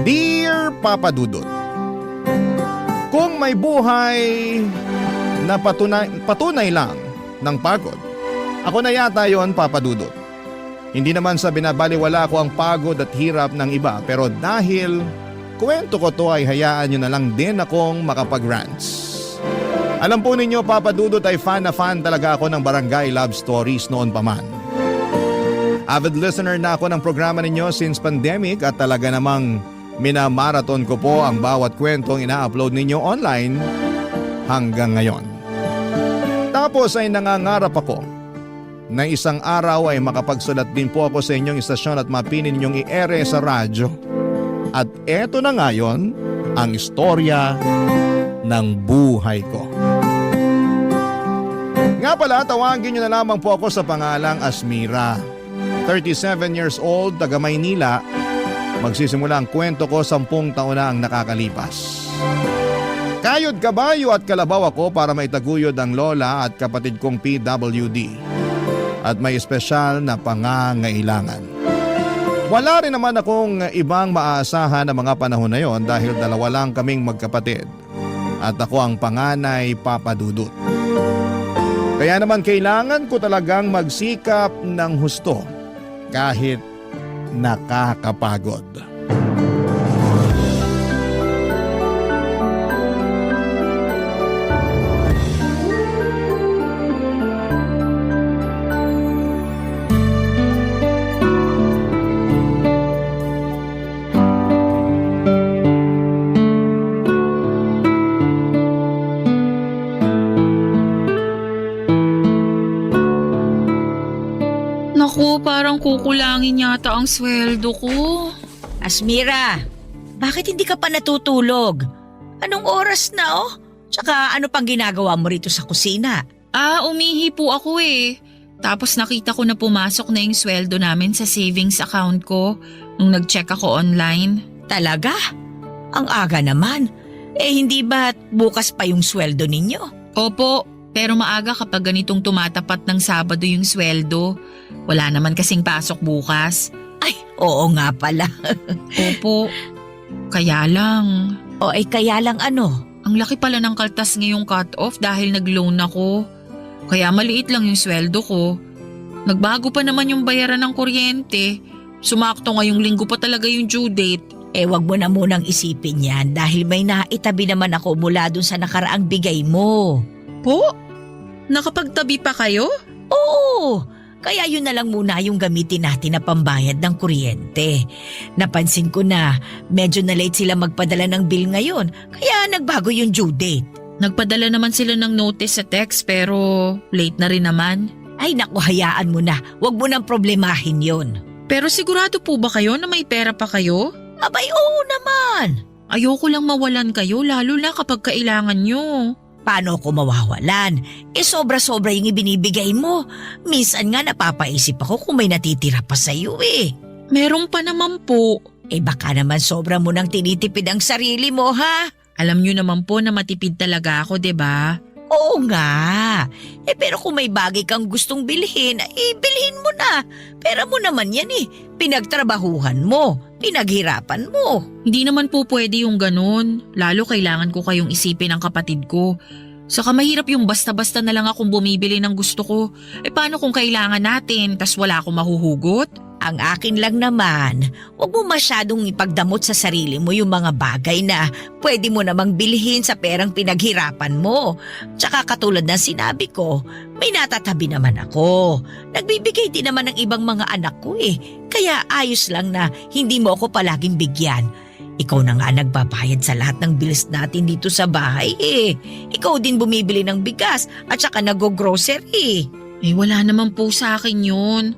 Dear Papa Dudut, kung may buhay na patunay lang ng pagod, ako na yata yon, Papa Dudut. Hindi naman sa binabaliwala ko ang pagod at hirap ng iba, pero dahil kwento ko to ay hayaan nyo na lang din akong makapag-rants. Alam po ninyo, Papa Dudut, ay fan na fan talaga ako ng Barangay Love Stories noon pa man. Avid listener na ako ng programa ninyo since pandemic at talaga namang minamarathon ko po ang bawat kwentong ina-upload ninyo online hanggang ngayon. Tapos ay nangangarap ako na isang araw ay makapagsulat din po ako sa inyong istasyon at mapinin ninyong i-ere sa radyo. At eto na ngayon ang istorya ng buhay ko. Nga pala, tawagin niyo na lamang po ako sa pangalang Asmira. 37 years old, taga Maynila. Magsisimula ang kwento ko 10 taon na ang nakakalipas. Kayod kabayo at kalabaw ako para maitaguyod ang lola at kapatid kong PWD. At may espesyal na pangangailangan. Wala rin naman akong ibang maaasahan na mga panahon na yon dahil dalawa lang kaming magkapatid. At ako ang panganay, Papa Dudut. Kaya naman kailangan ko talagang magsikap ng husto kahit nakakapagod. Naku, parang kukulangin yata ang sweldo ko. Asmira, bakit hindi ka pa natutulog? Anong oras na Tsaka ano pang ginagawa mo rito sa kusina? Umihi po ako eh. Tapos nakita ko na pumasok na yung sweldo namin sa savings account ko nung nag-check ako online. Talaga? Ang aga naman. Hindi ba't bukas pa yung sweldo ninyo? Opo, pero maaga kapag ganitong tumatapat ng Sabado yung sweldo. Wala naman kasing pasok bukas. Ay, oo nga pala. Opo, kaya lang. Kaya lang ano? Ang laki pala ng kaltas ngayong cut-off dahil nag-loan ako. Kaya maliit lang yung sweldo ko. Nagbago pa naman yung bayaran ng kuryente. Sumakto ngayong linggo pa talaga yung due date. Wag mo na munang isipin yan dahil may naitabi naman ako mula dun sa nakaraang bigay mo. Po? Nakapagtabi pa kayo? Oo! Kaya yun na lang muna yung gamitin natin na pambayad ng kuryente. Napansin ko na medyo na late sila magpadala ng bill ngayon, kaya nagbago yung due date. Nagpadala naman sila ng notice sa text pero late na rin naman. Ay naku, hayaan mo na. Huwag mo nang problemahin yun. Pero sigurado po ba kayo na may pera pa kayo? Abay, oo naman. Ayoko lang mawalan kayo lalo na kapag kailangan nyo. Paano ko mawawalan? Sobra-sobra yung ibinibigay mo. Minsan nga napapaisip ako kung may natitira pa sa'yo Meron pa naman po. Baka naman sobra mo nang tinitipid ang sarili mo, ha? Alam nyo naman po na matipid talaga ako, 'di ba? Oo nga. Pero kung may bagay kang gustong bilhin, bilhin mo na. Pera mo naman yan Pinagtrabahuhan mo. Pinaghirapan mo. Hindi naman po pwede yung ganun. Lalo kailangan ko kayong isipin ng kapatid ko. Saka mahirap yung basta-basta na lang akong bumibili ng gusto ko. Paano kung kailangan natin tas wala akong mahuhugot? Ang akin lang naman, huwag mo masyadong ipagdamot sa sarili mo yung mga bagay na pwede mo namang bilhin sa perang pinaghirapan mo. Tsaka katulad ng sinabi ko, may natatabi naman ako. Nagbibigay din naman ng ibang mga anak ko Kaya ayos lang na hindi mo ako palaging bigyan. Ikaw na nga nagbabayad sa lahat ng bills natin dito sa bahay Ikaw din bumibili ng bigas at saka nag-grocery. Wala naman po sa akin yun.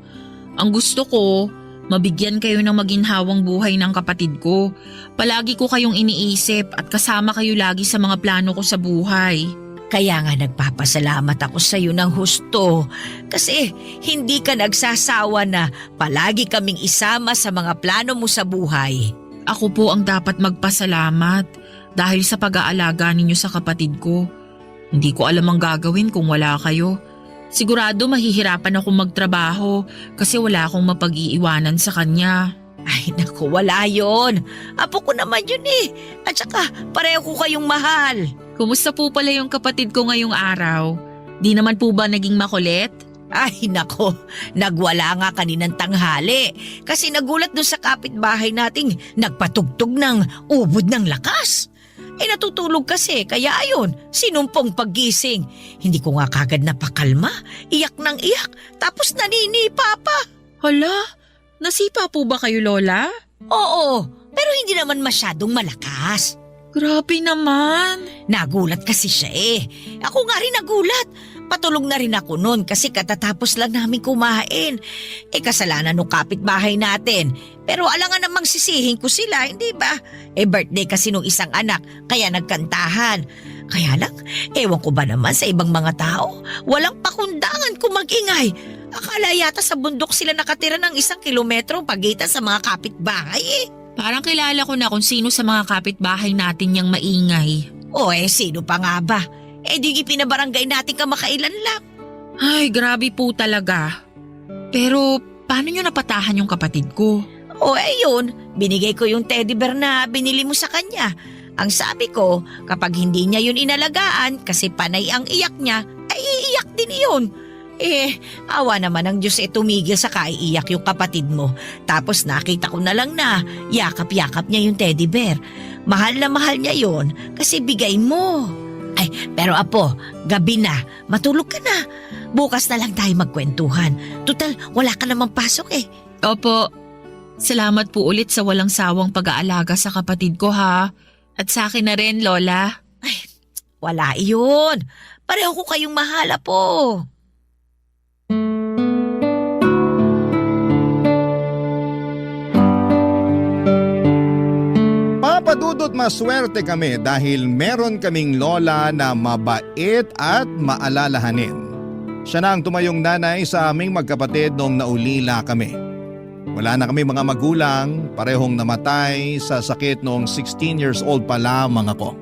Ang gusto ko, mabigyan kayo ng maginhawang buhay ng kapatid ko. Palagi ko kayong iniisip at kasama kayo lagi sa mga plano ko sa buhay. Kaya nga nagpapasalamat ako sa iyo ng husto. Kasi hindi ka nagsasawa na palagi kaming isama sa mga plano mo sa buhay. Ako po ang dapat magpasalamat dahil sa pag-aalaga ninyo sa kapatid ko. Hindi ko alam ang gagawin kung wala kayo. Sigurado mahihirapan akong magtrabaho kasi wala akong mapag-iiwanan sa kanya. Ay naku, wala yon. Apo ko naman yun eh. At saka pareho ko kayong mahal. Kumusta po pala yung kapatid ko ngayong araw? Di naman po ba naging makulit? Ay nako, nagwala nga kaninang tanghali. Kasi nagulat doon sa kapitbahay nating nagpatugtog ng ubod ng lakas. Natutulog kasi, kaya ayun, sinumpong paggising. Hindi ko nga kagad napakalma, iyak ng iyak, tapos naninipa pa. Hala, nasipa po ba kayo, Lola? Oo, pero hindi naman masyadong malakas. Grabe naman. Nagulat kasi siya eh. Ako nga rin nagulat. Patulog na rin ako noon kasi katatapos lang namin kumain. Kasalanan ng kapitbahay natin. Pero alangan namang sisihin ko sila, hindi ba? Birthday kasi nung isang anak, kaya nagkantahan. Kaya lang, ewan ko ba naman sa ibang mga tao, walang pakundangan kung mag-ingay. Akala yata sa bundok sila nakatira ng 1 kilometro pagitan sa mga kapitbahay eh. Parang kilala ko na kung sino sa mga kapitbahay natin yung maingay. O sino pa nga ba? Di pinabarangay natin kamakailan lang. Ay, grabe po talaga. Pero paano nyo napatahan yung kapatid ko? Yun, binigay ko yung teddy bear na binili mo sa kanya. Ang sabi ko, kapag hindi niya yun inalagaan kasi panay ang iyak niya, ay iiyak din yun. Awa naman ng Diyos tumigil sa kaiiyak yung kapatid mo. Tapos nakita ko na lang na yakap-yakap niya yung teddy bear. Mahal na mahal niya yun kasi bigay mo. Ay, pero apo, gabi na, matulog ka na. Bukas na lang tayo magkwentuhan. Tutal, wala ka namang pasok eh. Opo, salamat po ulit sa walang sawang pag-aalaga sa kapatid ko ha. At sa akin na rin, Lola. Ay, wala iyon. Pareho ko kayong mahal, apo. Papadudot maswerte kami dahil meron kaming lola na mabait at maalalahanin. Siya na ang tumayong nanay sa aming magkapatid noong naulila kami. Wala na kami mga magulang, parehong namatay sa sakit noong 16 years old pa lamang ako.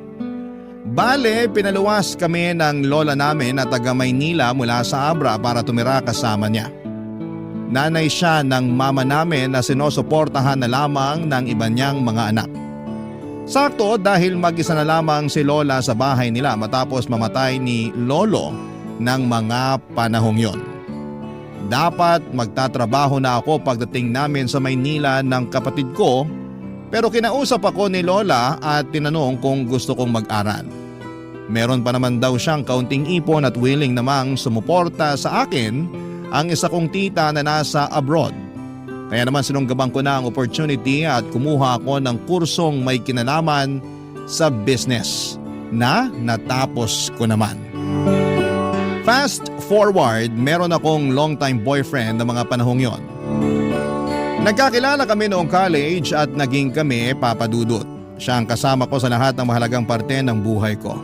Bale, pinaluwas kami ng lola namin na taga Maynila mula sa Abra para tumira kasama niya. Nanay siya ng mama namin na sinusuportahan na lamang ng iba niyang mga anak. Sakto dahil mag-isa na lamang si Lola sa bahay nila matapos mamatay ni Lolo ng mga panahong yon. Dapat magtatrabaho na ako pagdating namin sa Maynila ng kapatid ko, pero kinausap ako ni Lola at tinanong kung gusto kong mag-aral. Meron pa naman daw siyang kaunting ipon at willing namang sumuporta sa akin ang isa kong tita na nasa abroad. Kaya naman sinunggaban ko na ang opportunity at kumuha ako ng kursong may kinalaman sa business na natapos ko naman. Fast forward, meron akong long-time boyfriend na mga panahong yon. Nagkakilala kami noong college at naging kami papadudot. Siya ang kasama ko sa lahat ng mahalagang parte ng buhay ko.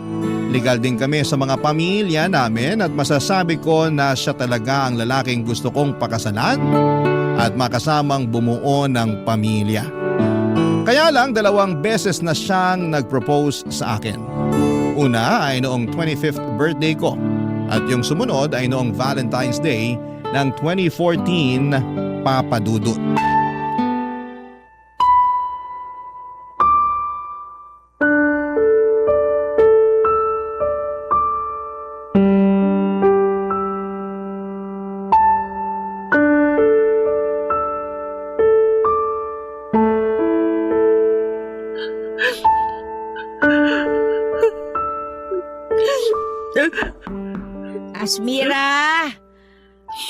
Legal din kami sa mga pamilya namin at masasabi ko na siya talaga ang lalaking gusto kong pakasalan at makasamang bumuo ng pamilya. Kaya lang 2 beses na siyang nag-propose sa akin. Una ay noong 25th birthday ko at yung sumunod ay noong Valentine's Day ng 2014 papadudot. Asmira,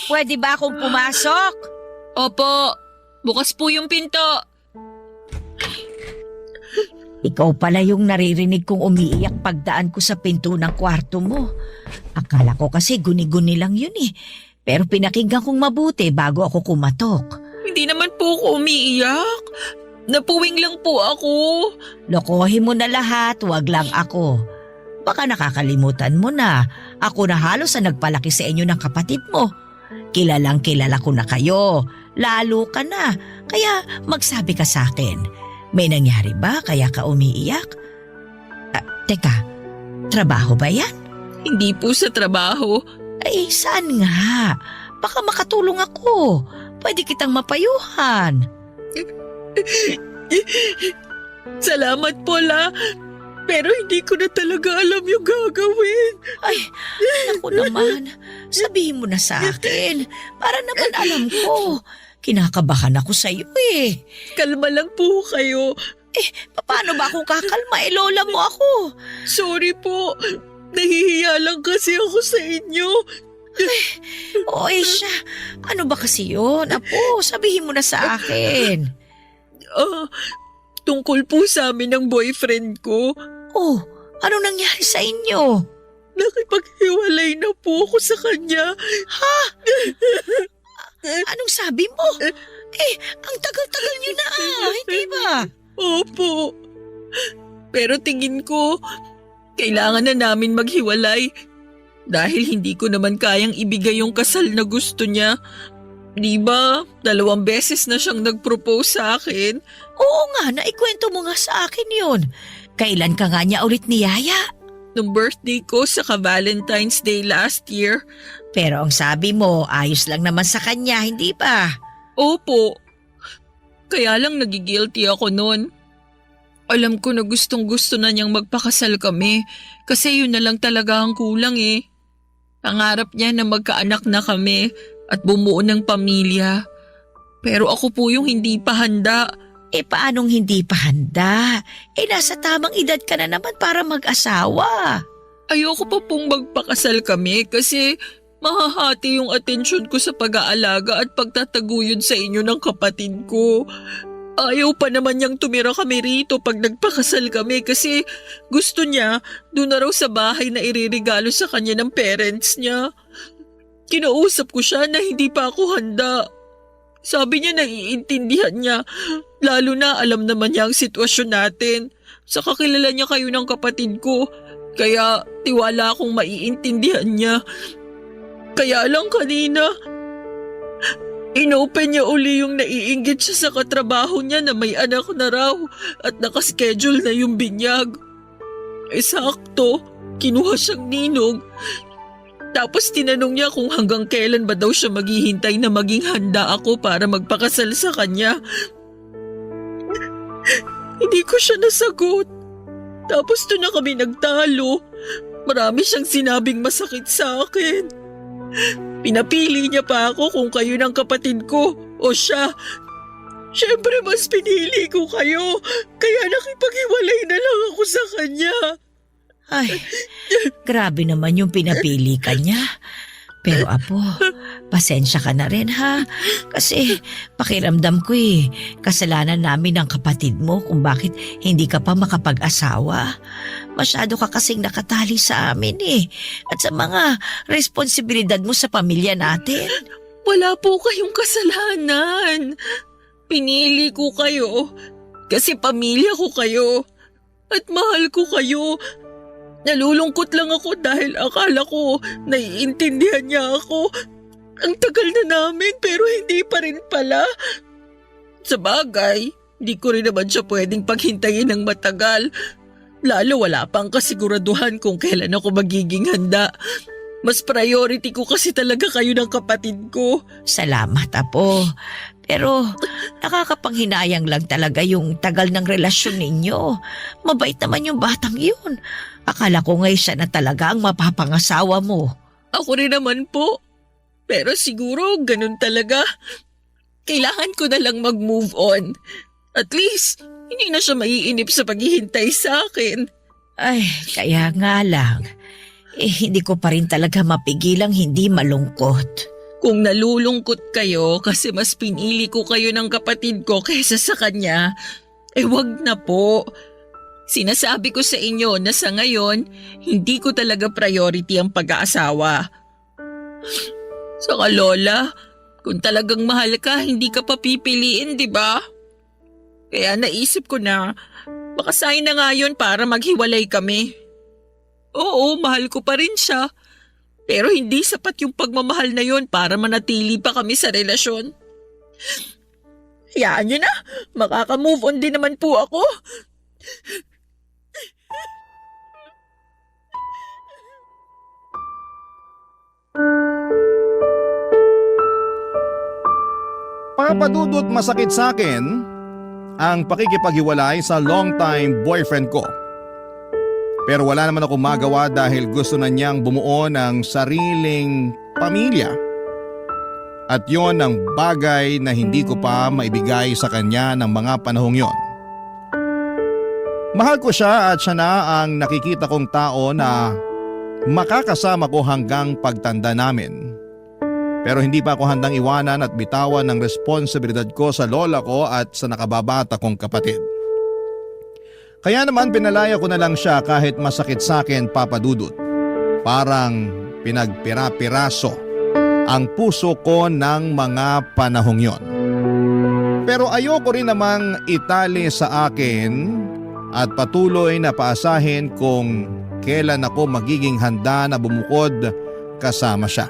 pwede ba akong pumasok? Opo, bukas po yung pinto. Ikaw pala yung naririnig kong umiiyak pagdaan ko sa pinto ng kwarto mo. Akala ko kasi guni-guni lang yun eh. Pero pinakinggan kong mabuti bago ako kumatok. Hindi naman po ako umiiyak. Napuwing lang po ako. Lokohin mo na lahat, wag lang ako. Baka nakakalimutan mo na ako na halos ang nagpalaki sa inyo ng kapatid mo. Kilalang kilala ko na kayo, lalo ka na, kaya magsabi ka sa akin. May nangyari ba kaya ka umiiyak? Teka, trabaho ba yan? Hindi po sa trabaho. Ay, saan nga? Baka makatulong ako. Pwede kitang mapayuhan. Salamat, Paula. Pero hindi ko na talaga alam yung gagawin. Ay, naku naman. Sabihin mo na sa akin. Para naman alam ko. Kinakabahan ako sa iyo eh. Kalma lang po kayo. Paano ba akong kakalma? Lola mo ako. Sorry po. Nahihiya lang kasi ako sa inyo. O siya, ano ba kasi yun? Apo, sabihin mo na sa akin. Tungkol po sa amin ng boyfriend ko. Oh, anong nangyari sa inyo? Nakipaghiwalay na po ako sa kanya. Anong sabi mo? Ang tagal-tagal nyo na, hindi ba? Opo. Pero tingin ko, kailangan na namin maghiwalay. Dahil hindi ko naman kayang ibigay yung kasal na gusto niya. Di ba, 2 beses na siyang nag-propose sa akin. Oo nga, naikwento mo nga sa akin yun. Kailan ka nga niya ulit niyaya? Nung birthday ko sa Valentine's Day last year. Pero ang sabi mo, ayos lang naman sa kanya, hindi ba? Opo. Kaya lang nagigilty ako noon. Alam ko na gustong-gusto na niyang magpakasal kami kasi yun na lang talaga ang kulang eh. Pangarap niya na magkaanak na kami at bumuo ng pamilya. Pero ako po yung hindi pa handa. Paanong hindi pa handa? Nasa tamang edad ka na naman para mag-asawa. Ayoko pa pong magpakasal kami kasi mahahati yung atensyon ko sa pag-aalaga at pagtataguyod sa inyo ng kapatid ko. Ayaw pa naman niyang tumira kami rito pag nagpakasal kami kasi gusto niya doon na raw sa bahay na iririgalo sa kanya ng parents niya. Kinausap ko siya na hindi pa ako handa. Sabi niya naiintindihan niya, lalo na alam naman niya ang sitwasyon natin. Saka kilala niya kayo ng kapatid ko, kaya tiwala akong maiintindihan niya. Kaya lang kanina, inopen niya uli yung naiinggit siya sa katrabaho niya na may anak na raw at nakaschedule na yung binyag. Sakto, kinuha siyang ninog. Tapos tinanong niya kung hanggang kailan ba daw siya maghihintay na maging handa ako para magpakasal sa kanya. Hindi ko siya nasagot. Tapos doon na kami nagtalo. Marami siyang sinabing masakit sa akin. Pinapili niya pa ako kung kayo ng kapatid ko o siya. Siyempre mas pinili ko kayo. Kaya nakipaghiwalay na lang ako sa kanya. Ay, grabe naman yung pinapili ka niya. Pero apo, pasensya ka na rin ha. Kasi pakiramdam ko kasalanan namin ng kapatid mo kung bakit hindi ka pa makapag-asawa. Masyado ka kasing nakatali sa amin at sa mga responsibilidad mo sa pamilya natin. Wala po kayong kasalanan. Pinili ko kayo kasi pamilya ko kayo at mahal ko kayo. Nalulungkot lang ako dahil akala ko naiintindihan niya ako. Ang tagal na namin pero hindi pa rin pala. Sa bagay, hindi ko rin naman siya pwedeng paghintayin ng matagal. Lalo wala pang kasiguraduhan kung kailan ako magiging handa. Mas priority ko kasi talaga kayo ng kapatid ko. Salamat, apo. Pero nakakapanghinayang lang talaga yung tagal ng relasyon ninyo. Mabait naman yung batang yun. Akala ko ngayon siya na talaga ang mapapangasawa mo. Ako rin naman po. Pero siguro ganun talaga. Kailangan ko na lang mag-move on. At least, hindi na siya maiinip sa paghihintay sa akin. Ay, kaya nga lang. Hindi ko pa rin talaga mapigilang hindi malungkot. Kung nalulungkot kayo kasi mas pinili ko kayo ng kapatid ko kaysa sa kanya, wag na po. Sinasabi ko sa inyo na sa ngayon, hindi ko talaga priority ang pag-aasawa. Saka Lola, kung talagang mahal ka, hindi ka pa pipiliin, di ba? Kaya naisip ko na, baka sayang na nga yun para maghiwalay kami. Oo, mahal ko pa rin siya. Pero hindi sapat yung pagmamahal na yun para manatili pa kami sa relasyon. Hayaan nyo na, makaka-move on din naman po ako. Papadudot masakit sa akin ang pakikipaghiwalay sa long-time boyfriend ko. Pero wala naman ako magawa dahil gusto na niyang bumuo ng sariling pamilya. At yon ang bagay na hindi ko pa maibigay sa kanya ng mga panahong yon. Mahal ko siya at siya na ang nakikita kong tao na makakasama ko hanggang pagtanda namin. Pero hindi pa ako handang iwanan at bitawan ng responsibilidad ko sa lola ko at sa nakababata kong kapatid. Kaya naman pinalaya ko na lang siya kahit masakit sa akin, Papa Dudut. Parang pinagpira-piraso ang puso ko ng mga panahong yon. Pero ayoko rin namang itali sa akin at patuloy na paasahin kung kailan ako magiging handa na bumukod kasama siya.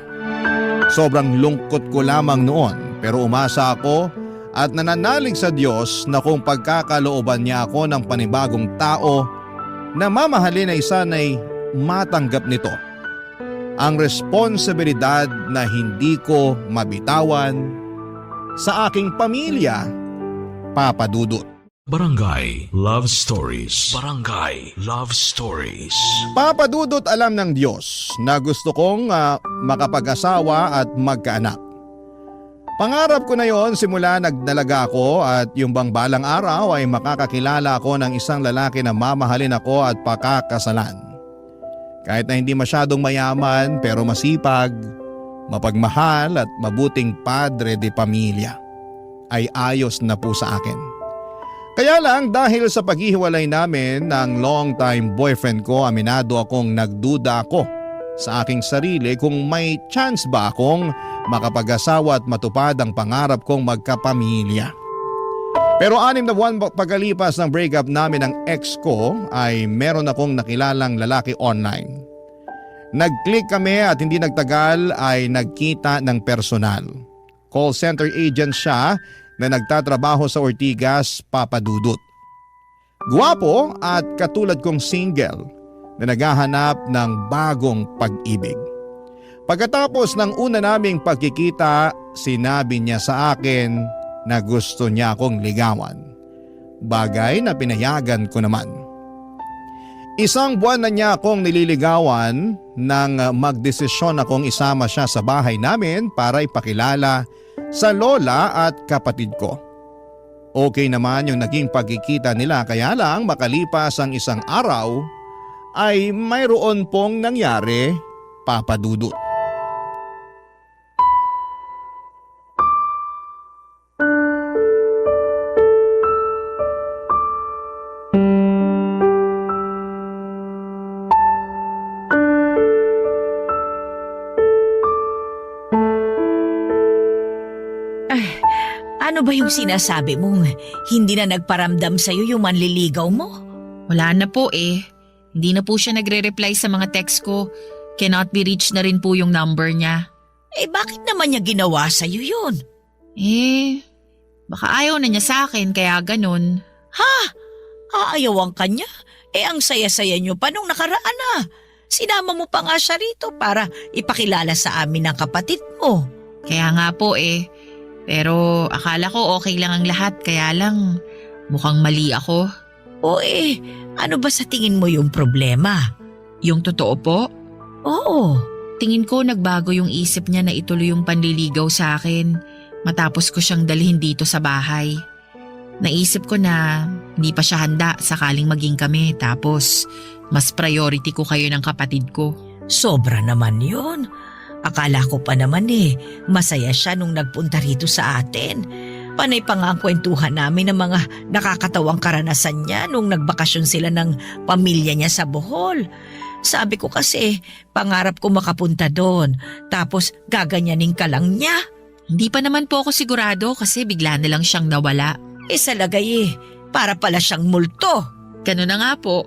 Sobrang lungkot ko lamang noon pero umasa ako at nananalig sa Diyos na kung pagkakalooban niya ako ng panibagong tao na mamahalin ay sana'y matanggap nito ang responsibilidad na hindi ko mabitawan sa aking pamilya, Papa Dudut. Barangay Love Stories. Barangay Love Stories. Papa Dudut, alam ng Diyos na gusto kong makapag-asawa at magkaanak. Pangarap ko na yon simula nagdalaga ako at yung bang balang araw ay makakakilala ako ng isang lalaki na mamahalin ako at pakakasalan. Kahit na hindi masyadong mayaman pero masipag, mapagmahal at mabuting padre de pamilya, ay ayos na po sa akin. Kaya lang dahil sa paghihiwalay namin ng long-time boyfriend ko, aminado akong nagduda ako sa aking sarili kung may chance ba akong makapag-asawa at matupad ang pangarap kong magkapamilya. Pero 6 na buwan pagkalipas ng breakup namin ng ex ko ay meron akong nakilalang lalaki online. Nag-click kami at hindi nagtagal ay nagkita ng personal. Call center agent siya na nagtatrabaho sa Ortigas, Papa Dudut. Guwapo at katulad kong single na naghahanap ng bagong pag-ibig. Pagkatapos ng una naming pagkikita, sinabi niya sa akin na gusto niya akong ligawan. Bagay na pinayagan ko naman. 1 buwan na niya akong nililigawan nang magdesisyon akong isama siya sa bahay namin para ipakilala sa lola at kapatid ko. Okay naman yung naging pagkikita nila, kaya lang makalipas ang 1 araw ay mayroon pong nangyari, Papa Dudut. Ano ba yung sinasabi mong hindi na nagparamdam sa'yo yung manliligaw mo? Wala na po eh. Hindi na po siya nagre-reply sa mga text ko. Cannot be reached na rin po yung number niya. Bakit naman niya ginawa sa'yo yun? Baka ayaw na niya sa akin kaya ganun. Aayawan ka niya? Ang saya-saya niyo pa nung nakaraan na. Sinama mo pa nga siya rito para ipakilala sa amin ng kapatid mo. Kaya nga po eh. Pero akala ko okay lang ang lahat, kaya lang mukhang mali ako. Ano ba sa tingin mo yung problema? Yung totoo po? Oo. Tingin ko nagbago yung isip niya na ituloy yung panliligaw sa akin matapos ko siyang dalhin dito sa bahay. Naisip ko na hindi pa siya handa sakaling maging kami, tapos mas priority ko kayo ng kapatid ko. Sobra naman yun. Akala ko pa naman masaya siya nung nagpunta rito sa atin. Panay pa nga ang kwentuhan namin ng mga nakakatawang karanasan niya nung nagbakasyon sila ng pamilya niya sa Bohol. Sabi ko kasi, pangarap ko makapunta doon, tapos gaganyanin ka lang niya. Hindi pa naman po ako sigurado kasi bigla na lang siyang nawala. Sa lagay para pala siyang multo. Ganun na nga po.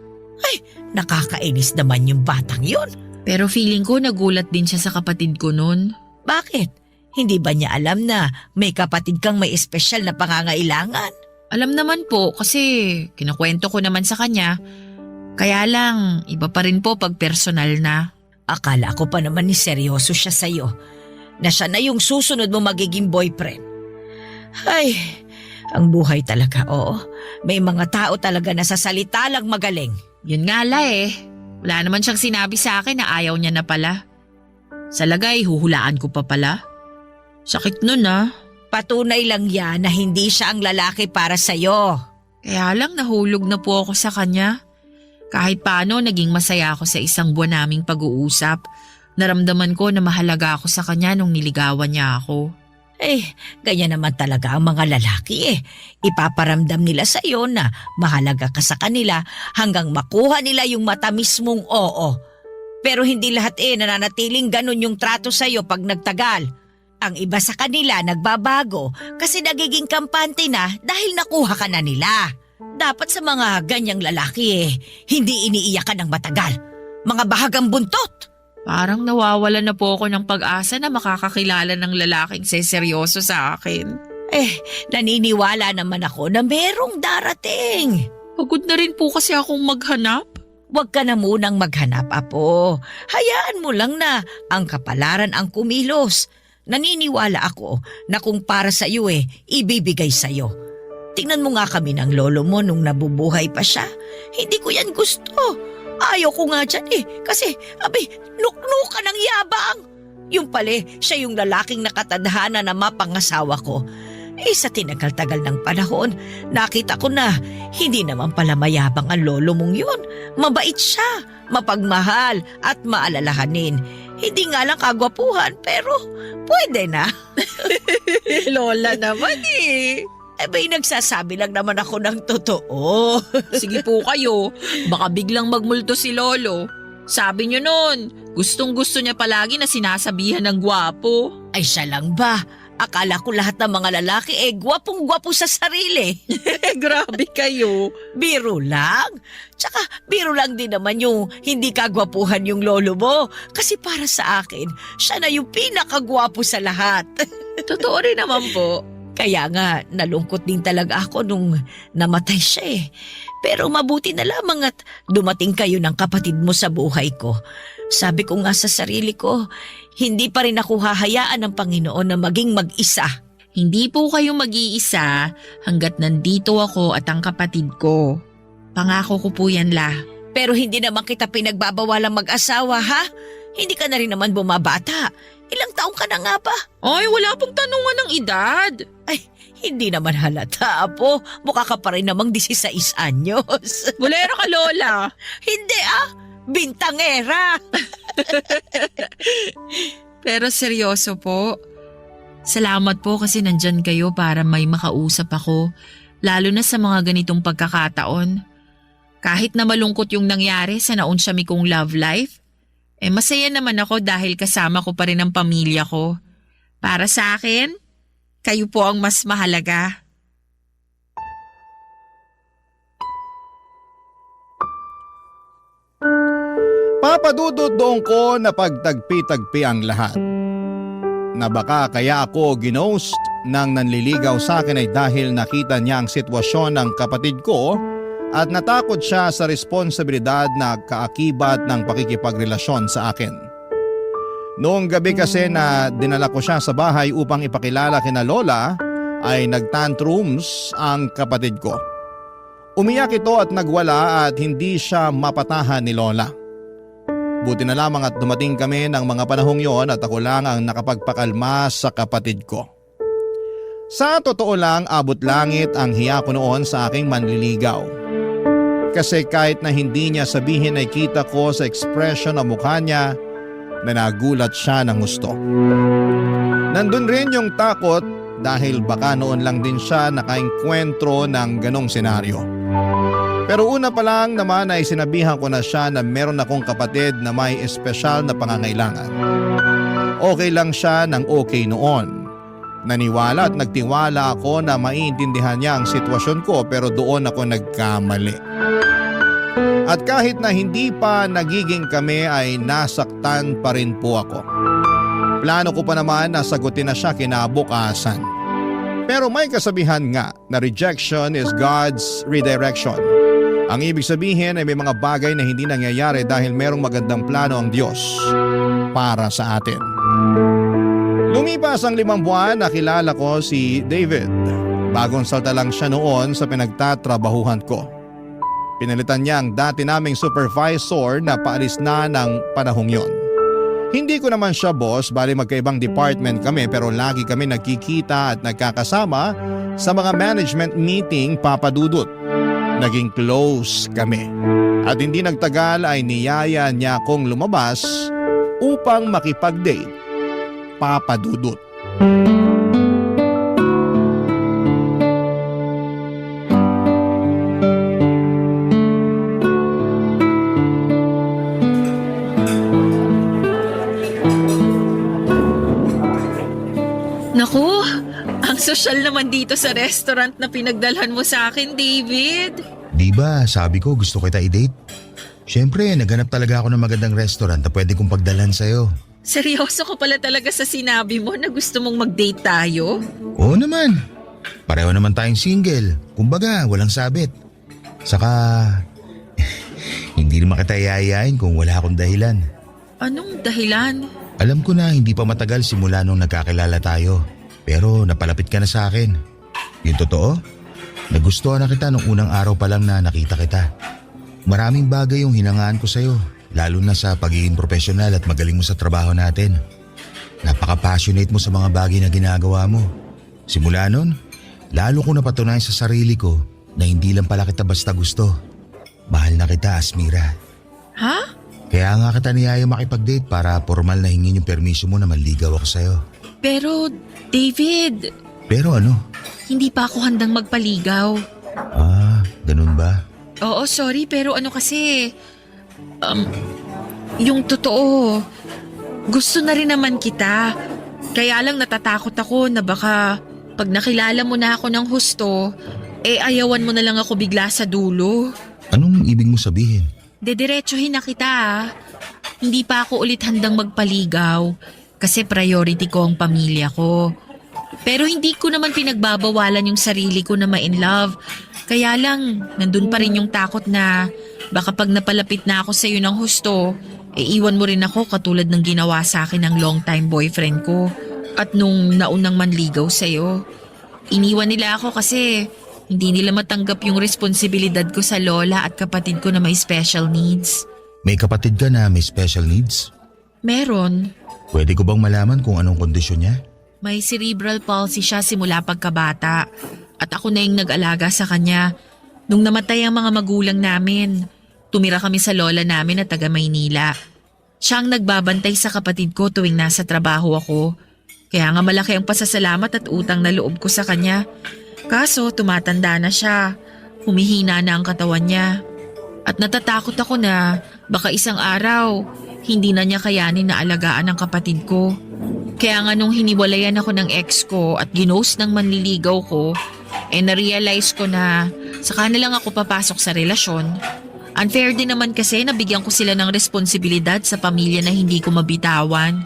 Nakakainis naman yung batang yun. Pero feeling ko nagulat din siya sa kapatid ko nun. Bakit? Hindi ba niya alam na may kapatid kang may espesyal na pangangailangan? Alam naman po kasi kinukwento ko naman sa kanya. Kaya lang, iba pa rin po pag personal na. Akala ko pa naman seryoso siya sa'yo, na siya na yung susunod mo magiging boyfriend. Ang buhay talaga, oo. May mga tao talaga na sa salita lang magaling. Yun nga la eh. Wala naman siyang sinabi sa akin na ayaw niya na pala. Sa lagay, huhulaan ko pa pala. Sakit nun ah. Patunay lang yan na hindi siya ang lalaki para sa'yo. Kaya lang nahulog na po ako sa kanya. Kahit paano, naging masaya ako sa isang buwan naming pag-uusap. Naramdaman ko na mahalaga ako sa kanya nung niligawan niya ako. Ganyan naman talaga ang mga lalaki eh. Ipaparamdam nila sa iyo na mahalaga ka sa kanila hanggang makuha nila yung matamis mong oo. Pero hindi lahat nananatiling ganun yung trato sa iyo pag nagtagal. Ang iba sa kanila nagbabago kasi nagiging kampante na dahil nakuha ka na nila. Dapat sa mga ganyang lalaki hindi iniiyakan ng matagal. Mga bahagang buntot. Parang nawawala na po ako ng pag-asa na makakakilala ng lalaking seseryoso sa akin. Naniniwala naman ako na merong darating. Pagod na rin po kasi akong maghanap. Huwag ka na munang maghanap, Apo. Hayaan mo lang na ang kapalaran ang kumilos. Naniniwala ako na kung para sa iyo ibibigay sa iyo. Tingnan mo nga kami ng lolo mo nung nabubuhay pa siya. Hindi ko yan gusto. Ayaw ko nga dyan kasi nuknuka ng yabang. Yung pala, siya yung lalaking nakatadhana na mapangasawa ko. Sa tinagal-tagal ng panahon, nakita ko na hindi naman pala mayabang ang lolo mong yun. Mabait siya, mapagmahal at maalalahanin. Hindi nga lang kagwapuhan pero pwede na. Lola naman May nagsasabi lang naman ako ng totoo. Sige po kayo, baka biglang magmulto si Lolo. Sabi niyo nun, gustong-gusto niya palagi na sinasabihan ng gwapo. Ay siya lang ba? Akala ko lahat ng mga lalaki gwapong-gwapo sa sarili. Grabe kayo. Biro lang. Tsaka biro lang din naman yung hindi kagwapuhan yung lolo mo. Kasi para sa akin, siya na yung pinakagwapo sa lahat. Totoo rin naman po. Kaya nga, nalungkot din talaga ako nung namatay siya Pero mabuti na lamang at dumating kayo ng kapatid mo sa buhay ko. Sabi ko nga sa sarili ko, hindi pa rin ako hahayaan ng Panginoon na maging mag-isa. Hindi po kayo mag-iisa hanggat nandito ako at ang kapatid ko. Pangako ko po yan, La. Pero hindi naman kita pinagbabawalang mag-asawa, ha? Hindi ka na rin naman bumabata. Ilang taong ka na nga ba? Ay, wala pong tanungan ng edad. Hindi naman halata, Apo. Mukha ka pa rin namang 16 anyos. Bulero ka, Lola. Hindi bintangera. Pero seryoso po. Salamat po kasi nandyan kayo para may makausap ako. Lalo na sa mga ganitong pagkakataon. Kahit na malungkot yung nangyari sa naunsyami kong love life, masaya naman ako dahil kasama ko pa rin ang pamilya ko. Para sa akin, kayo po ang mas mahalaga. Papadudot doon ko na pagtagpi-tagpi ang lahat. Na baka kaya ako ginost nang nanliligaw sa akin ay dahil nakita niya ang sitwasyon ng kapatid ko at natakot siya sa responsibilidad na kaakibat ng pakikipagrelasyon sa akin. Noong gabi kasi na dinala ko siya sa bahay upang ipakilala kina Lola ay nagtantrums ang kapatid ko. Umiyak ito at nagwala at hindi siya mapatahan ni Lola. Buti na lamang at dumating kami ng mga panahong yon at ako lang ang nakapagpakalma sa kapatid ko. Sa totoo lang, abot langit ang hiya ko noon sa aking manliligaw. Kasi kahit na hindi niya sabihin ay kita ko sa ekspresyon ng mukha niya na nagulat siya ng gusto. Nandun rin yung takot dahil baka noon lang din siya nakaengkwentro ng ganong senaryo. Pero una pa lang naman ay sinabihan ko na siya na meron akong kapatid na may espesyal na pangangailangan. Okay lang siya ng okay noon. Naniwala at nagtiwala ako na maiintindihan niya ang sitwasyon ko pero doon ako nagkamali. At kahit na hindi pa nagiging kami ay nasaktan pa rin po ako. Plano ko pa naman na sagutin na siya kinabukasan. Pero may kasabihan nga na rejection is God's redirection. Ang ibig sabihin ay may mga bagay na hindi nangyayari dahil merong magandang plano ang Diyos para sa atin. Lumipas ang 5 buwan, nakilala ko si David. Bagong salta lang siya noon sa pinagtatrabahuhan ko. Pinalitan niya ang dati naming supervisor na paalis na ng panahong yon. Hindi ko naman siya boss, bali magkaibang department kami pero lagi kami nagkikita at nagkakasama sa mga management meeting, Papa Dudut. Naging close kami. At hindi nagtagal ay niyaya niya akong lumabas upang makipag-date, Papa Dudut. Naku, ang sosyal naman dito sa restaurant na pinagdalhan mo sa akin, David. Di ba, sabi ko gusto kita i-date? Siyempre, naghanap talaga ako ng magandang restaurant na pwede kong pagdalhan sa'yo. Seryoso ka pala talaga sa sinabi mo na gusto mong mag-date tayo? Oo naman. Pareho naman tayong single. Kumbaga, walang sabit. Saka, hindi naman kita yayain kung wala akong dahilan. Anong dahilan? Alam ko na hindi pa matagal simula nung nagkakilala tayo. Pero napalapit ka na sa akin. Yung totoo? Nagustuhan na kita nung unang araw pa lang na nakita kita. Maraming bagay yung hinangaan ko sa'yo. Lalo na sa pagiging profesional at magaling mo sa trabaho natin. Napaka-passionate mo sa mga bagay na ginagawa mo. Simula nun, lalo ko napatunayan sa sarili ko na hindi lang pala kita basta gusto. Mahal na kita, Asmira. Ha? Kaya nga kita niyaya makipag-date para formal na hingin yung permiso mo na manligaw ako sa'yo. Pero, David, Pero ano? hindi pa ako handang magpaligaw. Ganun ba? Oo, sorry, pero ano kasi, yung totoo, gusto na rin naman kita. Kaya lang natatakot ako na baka pag nakilala mo na ako ng husto, ayawan mo na lang ako bigla sa dulo. Anong ibig mo sabihin? Dediretsuhin na kita ah. Hindi pa ako ulit handang magpaligaw kasi priority ko ang pamilya ko. Pero hindi ko naman pinagbabawalan yung sarili ko na ma-in love. Kaya lang, nandun pa rin yung takot na baka pag napalapit na ako sa'yo ng husto, iwan mo rin ako katulad ng ginawa sa akin ng long-time boyfriend ko. At nung naunang manligaw sa'yo, iniwan nila ako kasi hindi nila matanggap yung responsibilidad ko sa lola at kapatid ko na may special needs. May kapatid ka na may special needs? Meron. Pwede ko bang malaman kung anong kondisyon niya? May cerebral palsy siya simula pagkabata at ako na yung nag-alaga sa kanya. Nung namatay ang mga magulang namin, tumira kami sa lola namin na taga Maynila. Siya ang nagbabantay sa kapatid ko tuwing nasa trabaho ako. Kaya nga malaki ang pasasalamat at utang na loob ko sa kanya. Kaso tumatanda na siya, humihina na ang katawan niya. At natatakot ako na baka isang araw, hindi na niya kayanin na alagaan ang kapatid ko. Kaya nga nung hiniwalayan ako ng ex ko at ginost ng manliligaw ko, na-realize ko na saka na lang ako papasok sa relasyon. Unfair din naman kasi nabigyan ko sila ng responsibilidad sa pamilya na hindi ko mabitawan.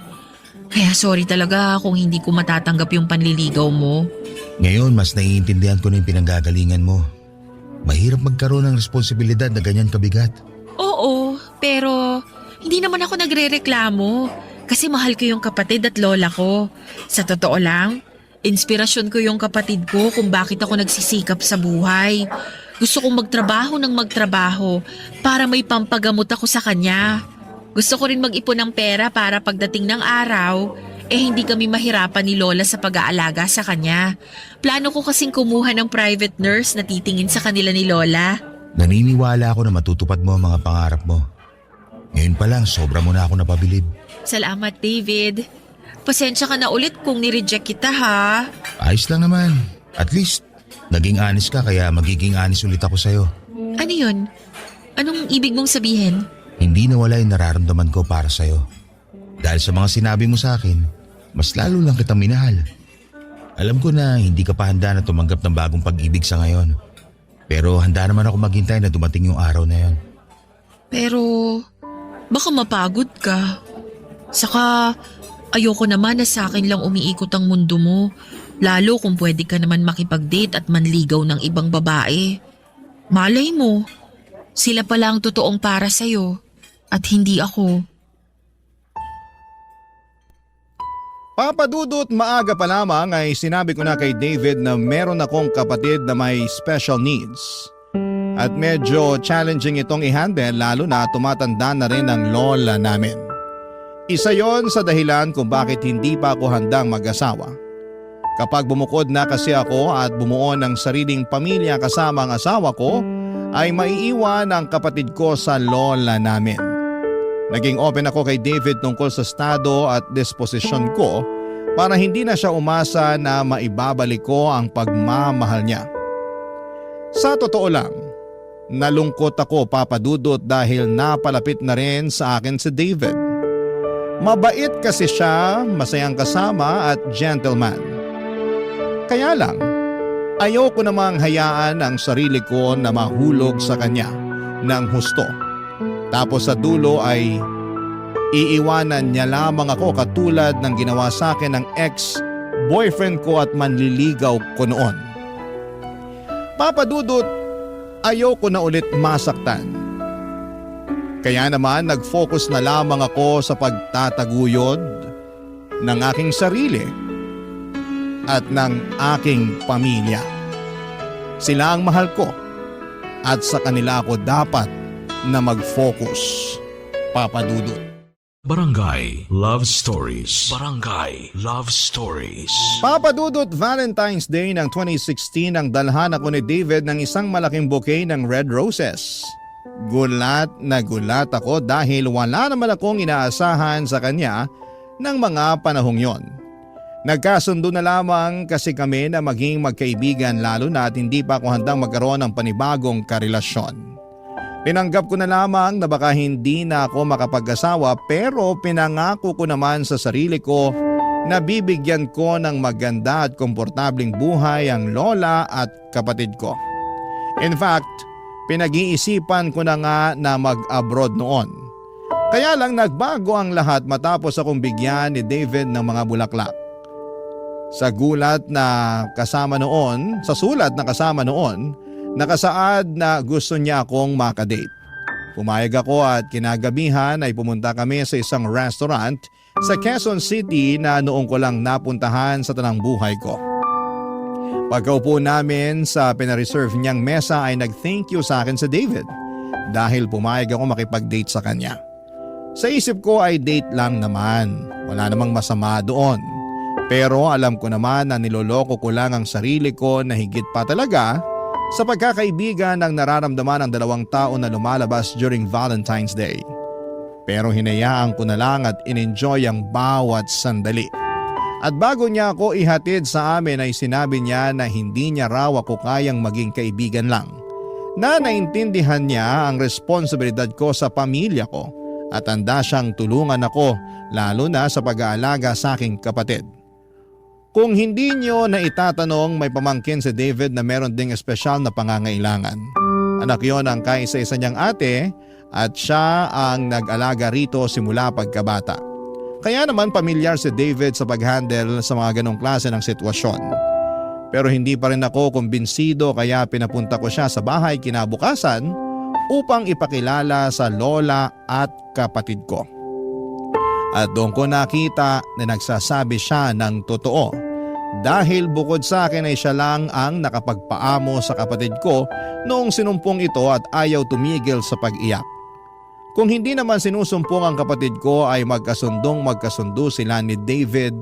Kaya sorry talaga kung hindi ko matatanggap yung panliligaw mo. Ngayon, mas naiintindihan ko na yung pinanggagalingan mo. Mahirap magkaroon ng responsibilidad na ganyan kabigat. Oo, pero hindi naman ako nagrereklamo kasi mahal ko yung kapatid at lola ko. Sa totoo lang, inspirasyon ko yung kapatid ko kung bakit ako nagsisikap sa buhay. Gusto kong magtrabaho ng magtrabaho para may pampagamot ako sa kanya. Gusto ko rin mag-ipon ng pera para pagdating ng araw, hindi kami mahirapan ni Lola sa pag-aalaga sa kanya. Plano ko kasing kumuha ng private nurse na titingin sa kanila ni Lola. Naniniwala ako na matutupad mo ang mga pangarap mo. Ngayon pa lang, sobra mo na ako napabilib. Salamat, David. Pasensya ka na ulit kung nireject kita ha. Ayos lang naman. At least, naging honest ka kaya magiging honest ulit ako sa'yo. Ano yun? Anong ibig mong sabihin? Hindi nawala yung nararamdaman ko para sa'yo. Dahil sa mga sinabi mo sa akin, mas lalo lang kitang minahal. Alam ko na hindi ka pa handa na tumanggap ng bagong pag-ibig sa ngayon. Pero handa naman ako maghintay na dumating yung araw na yon. Pero baka mapagod ka. Saka ayoko naman na sa akin lang umiikot ang mundo mo. Lalo kung pwede ka naman makipag-date at manligaw ng ibang babae. Malay mo, sila pala ang totoong para sa'yo at hindi ako. Papa Dudut, maaga pa lamang ay sinabi ko na kay David na meron akong kapatid na may special needs. At medyo challenging itong i-handle lalo na tumatanda na rin ang lola namin. Isa yon sa dahilan kung bakit hindi pa ako handang mag-asawa. Kapag bumukod na kasi ako at bumuo ng sariling pamilya kasama ang asawa ko, ay maiiwan ang kapatid ko sa lola namin. Naging open ako kay David tungkol sa estado at disposisyon ko para hindi na siya umasa na maibabalik ko ang pagmamahal niya. Sa totoo lang, nalungkot ako, Papa Dudut, dahil napalapit na rin sa akin si David. Mabait kasi siya, masayang kasama at gentleman. Kaya lang, ayoko namang hayaan ang sarili ko na mahulog sa kanya ng husto. Tapos sa dulo ay iiwanan niya lamang ako katulad ng ginawa sa akin ng ex-boyfriend ko at manliligaw ko noon. Papa Dudut, ayoko na ulit masaktan. Kaya naman nag-focus na lamang ako sa pagtataguyod ng aking sarili at ng aking pamilya. Sila ang mahal ko at sa kanila ako dapat na mag-focus, Papa Dudut. Barangay Love Stories. Barangay Love Stories. Papa Dudut, Valentine's Day ng 2016 ang dalhan ako ni David ng isang malaking bouquet ng red roses. Gulat na gulat ako dahil wala naman akong inaasahan sa kanya ng mga panahong yon. Nagkasundo na lamang kasi kami na maging magkaibigan lalo na at hindi pa ako handang magkaroon ng panibagong karelasyon. Tinanggap ko na lamang na baka hindi na ako makapag-asawa pero pinangako ko naman sa sarili ko na bibigyan ko ng maganda at komportabling buhay ang lola at kapatid ko. In fact, pinag-iisipan ko na nga na mag-abroad noon. Kaya lang nagbago ang lahat matapos akong bigyan ni David ng mga bulaklak. Sa sulat na kasama noon, nakasaad na gusto niya akong makadate. Pumayag ako at kinagabihan ay pumunta kami sa isang restaurant sa Quezon City na noong ko lang napuntahan sa tanang buhay ko. Pagkaupo namin sa pinareserve niyang mesa ay nag-thank you sa akin sa David dahil pumayag ako makipag-date sa kanya. Sa isip ko ay date lang naman, wala namang masama doon. Pero alam ko naman na niloloko ko lang ang sarili ko na higit pa talaga sa pagkakaibigan ng nararamdaman ng dalawang tao na lumalabas during Valentine's Day. Pero hinayaan ko na lang at in-enjoy ang bawat sandali. At bago niya ako ihatid sa amin ay sinabi niya na hindi niya raw ako kayang maging kaibigan lang. Na naintindihan niya ang responsibilidad ko sa pamilya ko at handa siyang tulungan ako lalo na sa pag-aalaga sa aking kapatid. Kung hindi niyo na itatanong, may pamangkin si David na meron ding espesyal na pangangailangan. Anak yon ang kaisa-isa niyang ate at siya ang nag-alaga rito simula pagkabata. Kaya naman pamilyar si David sa pag-handle sa mga ganong klase ng sitwasyon. Pero hindi pa rin ako kumbinsido kaya pinapunta ko siya sa bahay kinabukasan upang ipakilala sa lola at kapatid ko. At doon ko nakita na nagsasabi siya ng totoo. Dahil bukod sa akin ay siya lang ang nakapagpaamo sa kapatid ko noong sinumpong ito at ayaw tumigil sa pag-iyak. Kung hindi naman sinusumpong ang kapatid ko ay magkasundo sila ni David,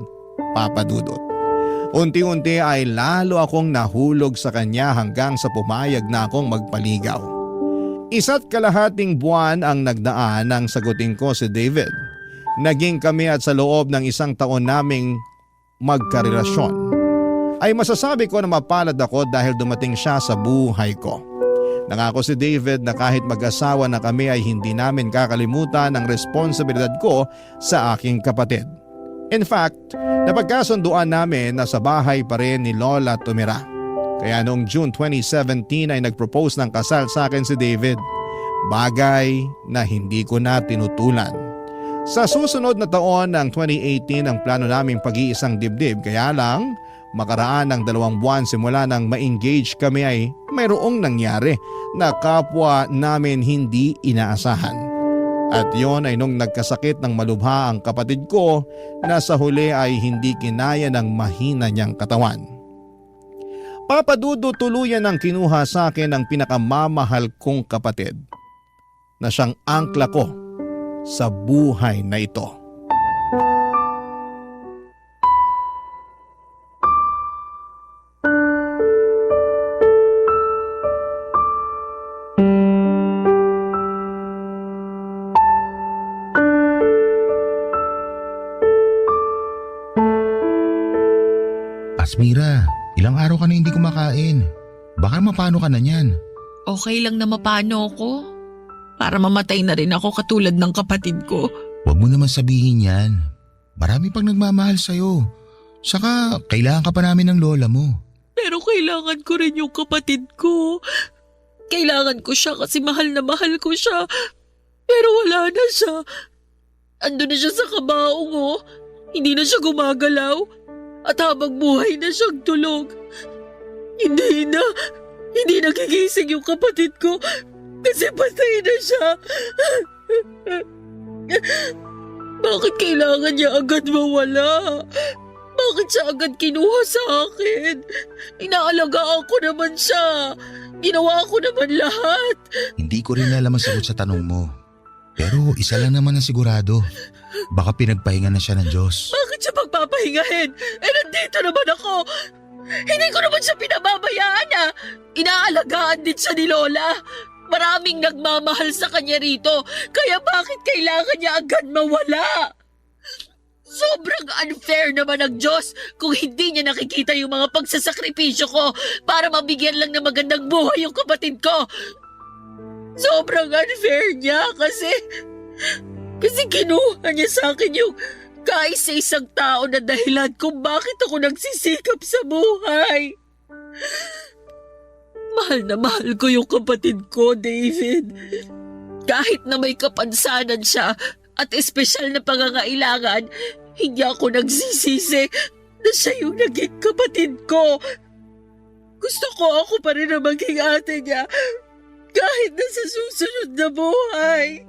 Papa Dudut. Unti-unti ay lalo akong nahulog sa kanya hanggang sa pumayag na akong magpaligaw. 1.5 buwan ang nagdaan nang sagutin ko si David. Naging kami at sa loob ng 1 taon naming magkarelasyon ay masasabi ko na mapalad ako dahil dumating siya sa buhay ko. Nangako si David na kahit mag-asawa na kami ay hindi namin kakalimutan ang responsibilidad ko sa aking kapatid. In fact, napagkasunduan namin na sa bahay pa rin ni Lola tumira. Kaya noong June 2017 ay nag-propose ng kasal sa akin si David. Bagay na hindi ko na tinutulan. Sa susunod na taon ng 2018 ang plano naming pag-iisang dibdib, kaya lang makaraan ng 2 buwan simula nang ma-engage kami ay mayroong nangyari na kapwa namin hindi inaasahan. At yon ay nung nagkasakit ng malubha ang kapatid ko na sa huli ay hindi kinaya ng mahina niyang katawan. Papa Dudut, tuluyan ang kinuha sa akin ang pinakamamahal kong kapatid na siyang angkla ko sa buhay na ito. Asmira, ilang araw ka na hindi kumakain. Baka mapano ka na niyan. Okay lang na mapano ako. Para mamatay na rin ako katulad ng kapatid ko. Huwag mo naman sabihin yan. Marami pang nagmamahal sa'yo. Saka kailangan ka pa namin ng lola mo. Pero kailangan ko rin yung kapatid ko. Kailangan ko siya kasi mahal na mahal ko siya. Pero wala na siya. Ando na siya sa kabaong oh. Hindi na siya gumagalaw. At habang buhay na siyang tulog. Hindi nagigising yung kapatid ko kasi patay na siya. Bakit kailangan niya agad mawala? Bakit siya agad kinuha sa akin? Inaalagaan ko naman siya. Ginawa ko naman lahat. Hindi ko rin alam ang sagot sa tanong mo. Pero isa lang naman ang sigurado. Baka pinagpahinga na siya ng Diyos. Bakit siya pagpapahingahin? Nandito naman ako. Hindi ko naman siya pinababayaan ah. Inaalagaan din siya ni Lola. Maraming nagmamahal sa kanya rito. Kaya bakit kailangan niya agad mawala? Sobrang unfair naman ng Diyos kung hindi niya nakikita yung mga pagsasakripisyo ko para mabigyan lang ng magandang buhay yung kapatid ko. Sobrang unfair niya kasi kinuha niya sa akin yung kaisa-isang tao na dahilan kung bakit ako nagsisikap sa buhay. Mahal na mahal ko yung kapatid ko, David. Kahit na may kapansanan siya at espesyal na pangangailangan, hindi ako nagsisisi na siya yung naging kapatid ko. Gusto ko ako pa rin na maging ate niya kahit na sa susunod na buhay.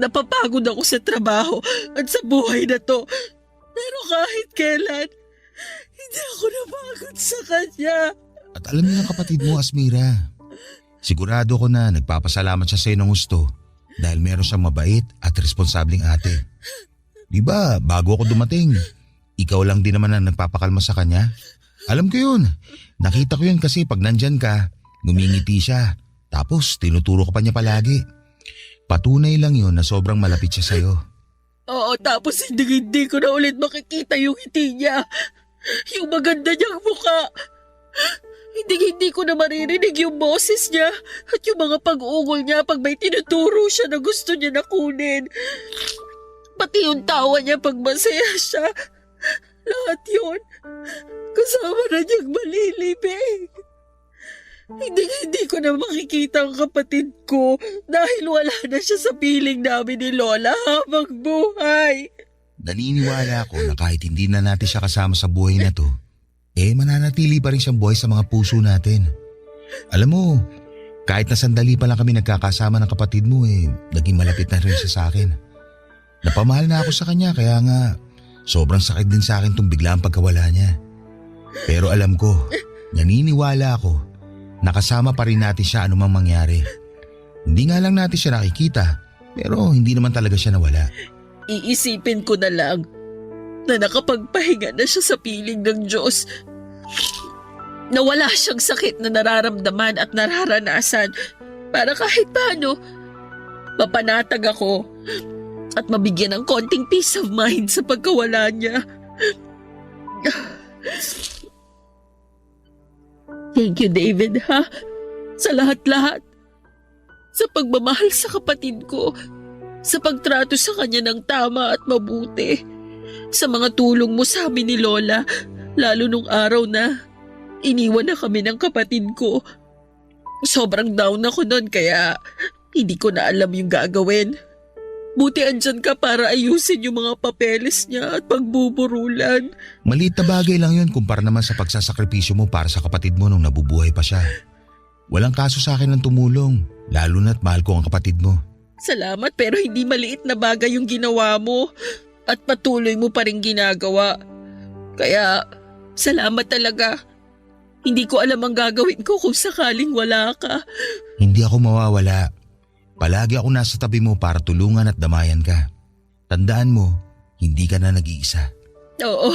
Napapagod ako sa trabaho at sa buhay na to. Pero kahit kailan, hindi ako napagod sa kanya. At alam niyo ng kapatid mo, Asmira. Sigurado ko na nagpapasalamat siya sa'yo ng gusto dahil meron siyang mabait at responsabling ate. Di ba, bago ako dumating, ikaw lang din naman ang nagpapakalma sa kanya? Alam ko yun. Nakita ko yun kasi pag nandyan ka, ngumingiti siya. Tapos tinuturo ka pa niya palagi. Patunay lang yun na sobrang malapit siya sa'yo. Oo, tapos hindi ko na ulit makikita yung ngiti niya. Yung maganda niyang mukha. Hindi ko na maririnig yung boses niya at yung mga pag-ungol niya pag may tinuturo siya na gusto niya na kunin. Pati yung tawa niya pag masaya siya. Lahat yun. Kasama na niyang malilibig. Hindi ko na makikita ang kapatid ko dahil wala na siya sa piling namin ni Lola habang buhay. Naniniwala ako na kahit hindi na natin siya kasama sa buhay na to, mananatili pa rin siyang buhay sa mga puso natin. Alam mo, kahit na sandali pa lang kami nagkakasama ng kapatid mo naging malapit na rin siya sa akin. Napamahal na ako sa kanya kaya nga sobrang sakit din sa akin tong biglang pagkawala niya. Pero alam ko, naniniwala ako, nakasama pa rin natin siya anumang mangyari. Hindi nga lang natin siya nakikita, pero hindi naman talaga siya nawala. Iisipin ko na lang na nakapagpahinga na siya sa piling ng Diyos. Na wala siyang sakit na nararamdaman at nararanasan para kahit paano mapanatag ako at mabigyan ng konting peace of mind sa pagkawala niya. Thank you, David, ha? Sa lahat-lahat. Sa pagmamahal sa kapatid ko. Sa pagtrato sa kanya ng tama at mabuti. Sa mga tulong mo sa amin ni Lola, lalo nung araw na iniwan na kami ng kapatid ko. Sobrang down ako noon kaya hindi ko na alam yung gagawin. Buti andyan ka para ayusin yung mga papeles niya at pagbuburulan. Maliit na bagay lang yun kumpara naman sa pagsasakripisyo mo para sa kapatid mo nung nabubuhay pa siya. Walang kaso sa akin ng tumulong, lalo na't mahal ko ang kapatid mo. Salamat pero hindi maliit na bagay yung ginawa mo at patuloy mo pa rin ginagawa. Kaya salamat talaga. Hindi ko alam ang gagawin ko kung sakaling wala ka. Hindi ako mawawala. Palagi ako nasa tabi mo para tulungan at damayan ka. Tandaan mo, hindi ka na nag-iisa. Oo,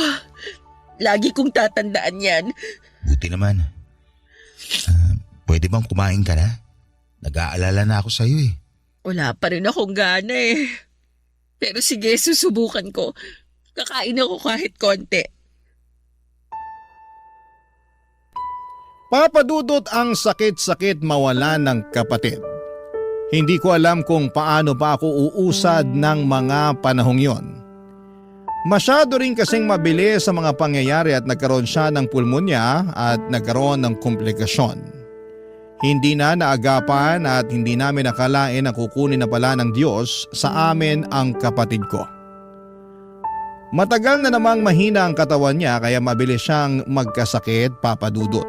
lagi kong tatandaan yan. Buti naman. Pwede bang kumain ka na? Nag-aalala na ako sa'yo eh. Wala pa rin akong gana eh. Pero sige, susubukan ko. Kakain ako kahit konti. Papadudot ang sakit-sakit mawala ng kapatid. Hindi ko alam kung paano pa ako uusad ng mga panahong yon. Masyado rin kasing mabilis sa mga pangyayari at nagkaroon siya ng pulmonya at nagkaroon ng komplikasyon. Hindi na naagapan at hindi namin nakalain na kukunin na pala ng Diyos sa amin ang kapatid ko. Matagal na namang mahina ang katawan niya kaya mabilis siyang magkasakit, papadudot.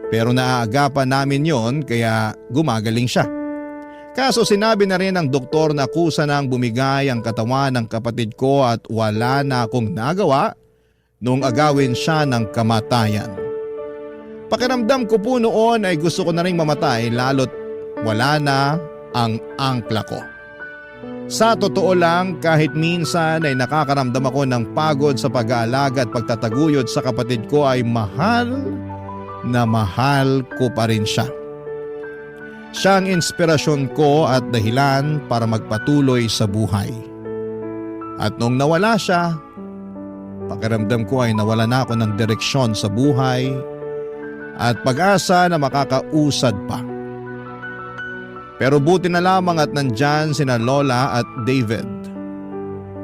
Pero naaagapan namin yon kaya gumagaling siya. Kaso sinabi na rin ng doktor na kusa nang bumigay ang katawan ng kapatid ko at wala na akong nagawa nung agawin siya ng kamatayan. Pakiramdam ko po noon ay gusto ko na rin mamatay lalo't wala na ang angkla ko. Sa totoo lang kahit minsan ay nakakaramdam ako ng pagod sa pag-aalaga at pagtataguyod sa kapatid ko ay mahal na mahal ko pa rin siya. Siya ang inspirasyon ko at dahilan para magpatuloy sa buhay. At nung nawala siya, pakiramdam ko ay nawala na ako ng direksyon sa buhay at pag-asa na makakausad pa. Pero buti na lamang at nandyan sina Lola at David.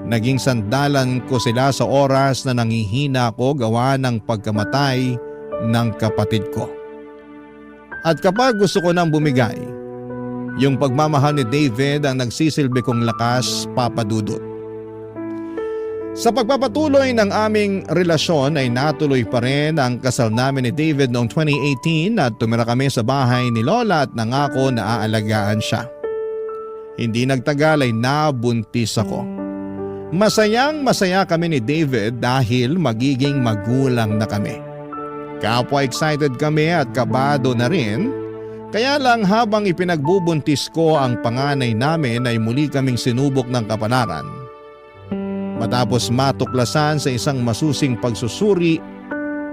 Naging sandalan ko sila sa oras na nangihina ko gawa ng pagkamatay ng kapatid ko. At kapag gusto ko nang bumigay, yung pagmamahal ni David ang nagsisilbi kong lakas, papadudot. Sa pagpapatuloy ng aming relasyon ay natuloy pa rin ang kasal namin ni David noong 2018 at tumira kami sa bahay ni Lola at nangako na aalagaan siya. Hindi nagtagal ay nabuntis ako. Masayang masaya kami ni David dahil magiging magulang na kami. Kapwa excited kami at kabado na rin, kaya lang habang ipinagbubuntis ko ang panganay namin ay muli kaming sinubok ng kapalaran. Matapos matuklasan sa isang masusing pagsusuri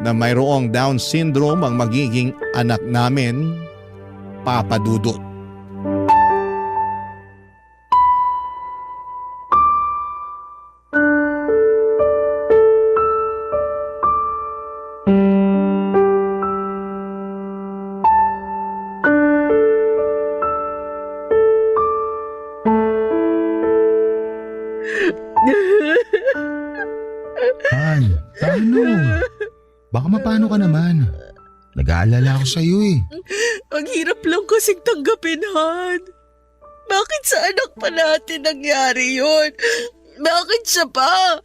na mayroong Down syndrome ang magiging anak namin, papadudot. Han, paano? Baka mapano ka naman. Nag-aalala ako sa'yo eh. Ang hirap lang kasing tanggapin, Han. Bakit sa anak pa natin nangyari yun? Bakit siya pa?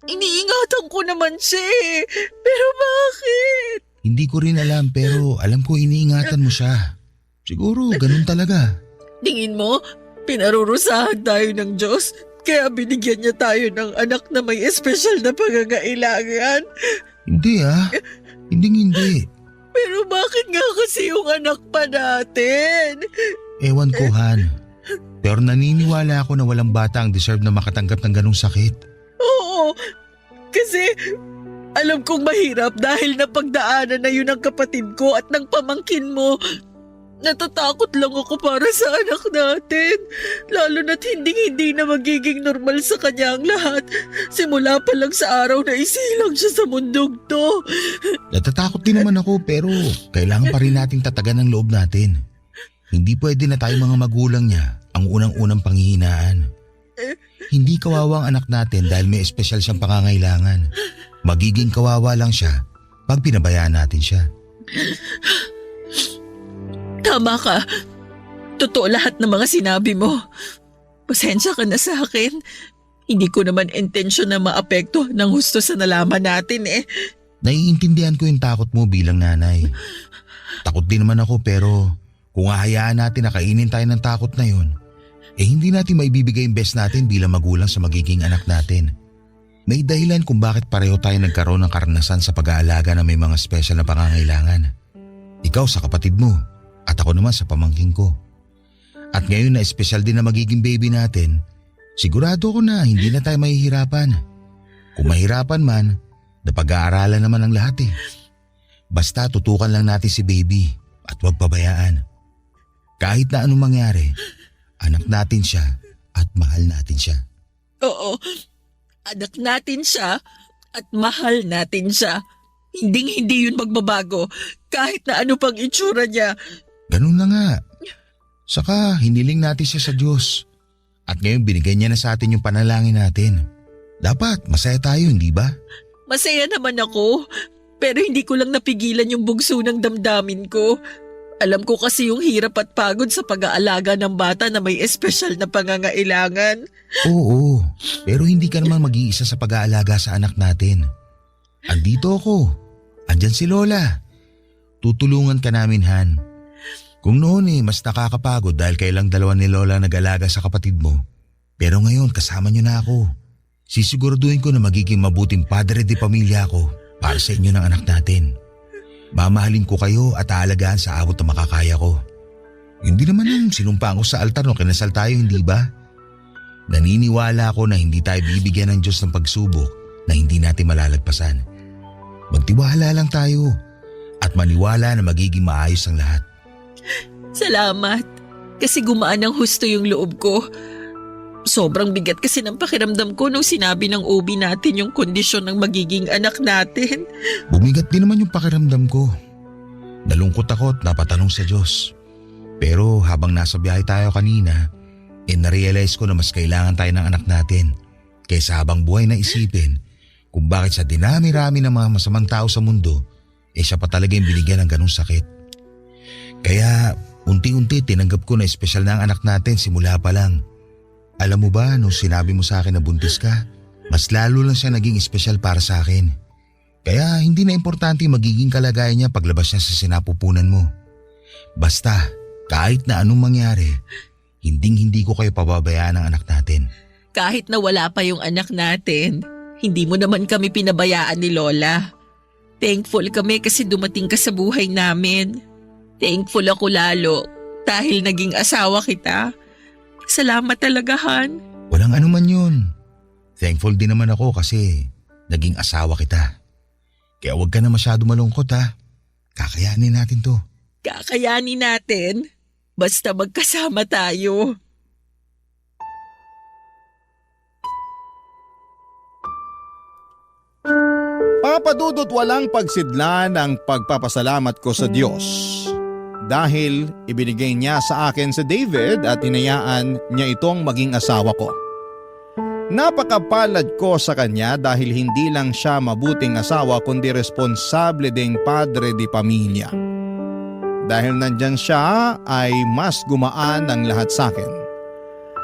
Iniingatan ko naman siya eh. Pero bakit? Hindi ko rin alam pero alam ko iniingatan mo siya. Siguro ganun talaga. Tingin mo, pinarurusahan tayo ng Diyos? Kaya binigyan niya tayo ng anak na may espesyal na pangangailangan? Hindi ah. Hindi. Pero bakit nga kasi yung anak pa natin? Ewan ko Han. Pero naniniwala ako na walang bata ang deserve na makatanggap ng ganung sakit. Oo, kasi alam kong mahirap dahil napagdaanan na yun ng kapatid ko at ng pamangkin mo. Natatakot lang ako para sa anak natin. Lalo na't hindi na magiging normal sa kanya ang lahat. Simula pa lang sa araw na isilang siya sa mundong to. Natatakot din naman ako pero kailangan pa rin nating tatagan ang loob natin. Hindi pwede na tayo mga magulang niya ang unang-unang panghihinaan. Hindi kawawang anak natin dahil may espesyal siyang pangangailangan. Magiging kawawa lang siya pag pinabayaan natin siya. Tama ka. Totoo lahat ng mga sinabi mo. Pasensya ka na sa akin. Hindi ko naman intensyon na maapekto ng husto sa nalaman natin eh. Naiintindihan ko yung takot mo bilang nanay. Takot din naman ako pero kung hahayaan natin na kainin tayo ng takot na yun, hindi natin maibibigay yung best natin bilang magulang sa magiging anak natin. May dahilan kung bakit pareho tayo nagkaroon ng karanasan sa pag-aalaga na may mga special na pangangailangan. Ikaw sa kapatid mo at ako naman sa pamangking ko. At ngayon na espesyal din na magiging baby natin, sigurado ko na hindi na tayo mahihirapan. Kung mahirapan man, napag-aaralan naman ang lahat eh. Basta tutukan lang natin si baby at huwag pabayaan. Kahit na anong mangyari, anak natin siya at mahal natin siya. Oo, anak natin siya at mahal natin siya. Hindi yun magbabago kahit na ano pang itsura niya. Ganun na nga. Saka hiniling natin siya sa Diyos. At ngayon binigay niya na sa atin yung panalangin natin. Dapat masaya tayo, hindi ba? Masaya naman ako, pero hindi ko lang napigilan yung bugso ng damdamin ko. Alam ko kasi yung hirap at pagod sa pag-aalaga ng bata na may espesyal na pangangailangan. Oo, pero hindi ka naman mag-iisa sa pag-aalaga sa anak natin. Andito ako. Andyan si Lola. Tutulungan ka namin, Han. Kung noon mas nakakapagod dahil kailang dalawa ni Lola nag-alaga sa kapatid mo. Pero ngayon kasama niyo na ako. Sisiguraduhin ko na magiging mabuting padre de pamilya ako para sa inyo ng anak natin. Mamahalin ko kayo at aalagaan sa abot na makakaya ko. Hindi naman yung sinumpaan ko sa altar nung kinasal tayo, hindi ba? Naniniwala ako na hindi tayo bibigyan ng Diyos ng pagsubok na hindi natin malalagpasan. Magtiwala lang tayo at maniwala na magiging maayos ang lahat. Salamat, kasi gumaan ng husto yung loob ko. Sobrang bigat kasi ng pakiramdam ko nung sinabi ng OB natin yung kondisyon ng magiging anak natin. Bumigat din naman yung pakiramdam ko. Nalungkot ako at napatanong sa Diyos. Pero habang nasa biyahe tayo kanina, narealize ko na mas kailangan tayo ng anak natin kaysa habang buhay na isipin kung bakit sa dinami-rami ng mga masamang tao sa mundo, siya pa talaga yung binigyan ng ganong sakit. Kaya unti-unti tinanggap ko na espesyal na ang anak natin simula pa lang. Alam mo ba, nung sinabi mo sa akin na buntis ka, mas lalo lang siya naging espesyal para sa akin. Kaya hindi na importante magiging kalagayan niya paglabas niya sa sinapupunan mo. Basta, kahit na anong mangyari, hindi ko kayo pababayaan ng anak natin. Kahit na wala pa yung anak natin, hindi mo naman kami pinabayaan ni Lola. Thankful kami kasi dumating ka sa buhay namin. Thankful ako lalo dahil naging asawa kita. Salamat talaga, Han. Walang anuman yun. Thankful din naman ako kasi naging asawa kita. Kaya huwag ka na masyado malungkot ha. Kakayanin natin to. Kakayanin natin. Basta magkasama tayo. Papadudot walang pagsidlan ang pagpapasalamat ko sa Diyos. Dahil ibinigay niya sa akin si David at hinayaan niya itong maging asawa ko. Napakapalad ko sa kanya dahil hindi lang siya mabuting asawa kundi responsable ding padre di pamilya. Dahil nandyan siya ay mas gumaan ang lahat sa akin.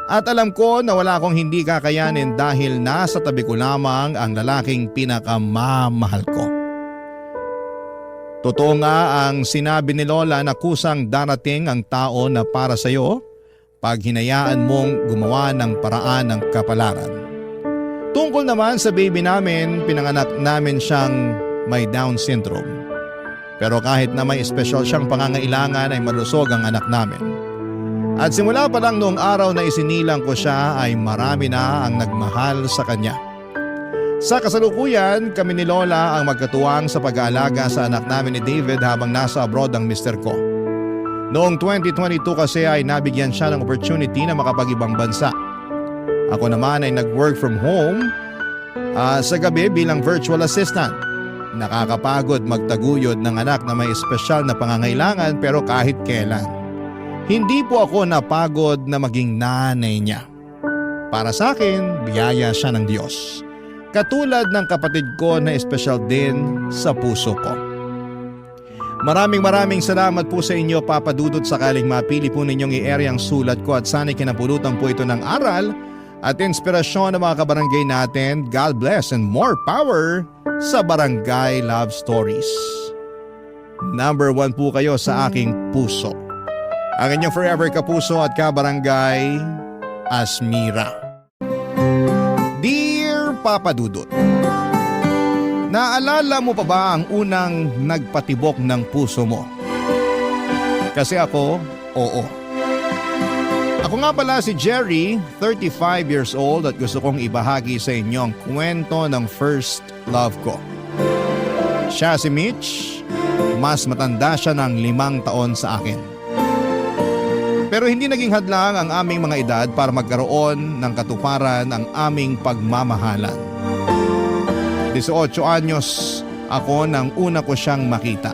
At alam ko na wala akong hindi kakayanin dahil nasa tabi ko lamang ang lalaking pinakamamahal ko. Totoo nga ang sinabi ni Lola na kusang darating ang tao na para sa iyo pag hinayaan mong gumawa ng paraan ng kapalaran. Tungkol naman sa baby namin, pinanganak namin siyang may Down syndrome. Pero kahit na may espesyal siyang pangangailangan ay malusog ang anak namin. At simula pa lang noong araw na isinilang ko siya ay marami na ang nagmahal sa kanya. Sa kasalukuyan, kami ni Lola ang magkatuwang sa pag-aalaga sa anak namin ni David habang nasa abroad ang mister ko. Noong 2022 kasi ay nabigyan siya ng opportunity na makapag-ibang bansa. Ako naman ay nag-work from home sa gabi bilang virtual assistant. Nakakapagod magtaguyod ng anak na may espesyal na pangangailangan pero kahit kailan. Hindi po ako napagod na maging nanay niya. Para sa akin, biyaya siya ng Diyos. Katulad ng kapatid ko na espesyal din sa puso ko. Maraming salamat po sa inyo, Papa Dudut, sakaling mapili po ninyong i-area ang sulat ko at sana'y kinapulutan po ito ng aral at inspirasyon ng mga kabarangay natin. God bless and more power sa Barangay Love Stories. Number 1 po kayo sa aking puso. Ang inyong forever kapuso at kabarangay, Asmira. Dear Papa Dudut, naalala mo pa ba ang unang nagpatibok ng puso mo? Kasi ako, oo. Ako nga pala si Jerry, 35 years old at gusto kong ibahagi sa inyo ang kwento ng first love ko. Siya si Mitch, mas matanda siya ng 5 taon sa akin. Pero hindi naging hadlang ang aming mga edad para magkaroon ng katuparan ang aming pagmamahalan. 18 anyos ako nang una ko siyang makita.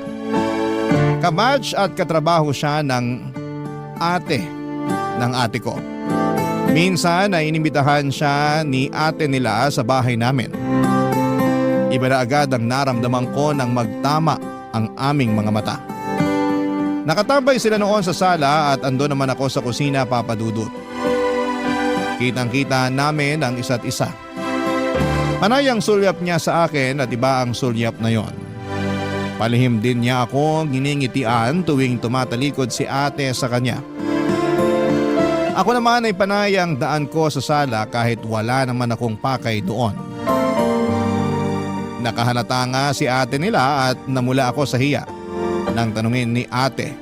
Kabatch at katrabaho siya ng ate ko. Minsan ay inimbitahan siya ni ate nila sa bahay namin. Iba na agad ang naramdaman ko nang magtama ang aming mga mata. Nakatambay sila noon sa sala at ando naman ako sa kusina, Papa Dudut. Kitang-kita namin ang isa't isa. Panay ang sulyap niya sa akin at iba ang sulyap na yon. Palihim din niya ako giningitian tuwing tumatalikod si ate sa kanya. Ako naman ay panay ang daan ko sa sala kahit wala naman akong pakay doon. Nakahalata nga si ate nila at namula ako sa hiya nang tanungin ni ate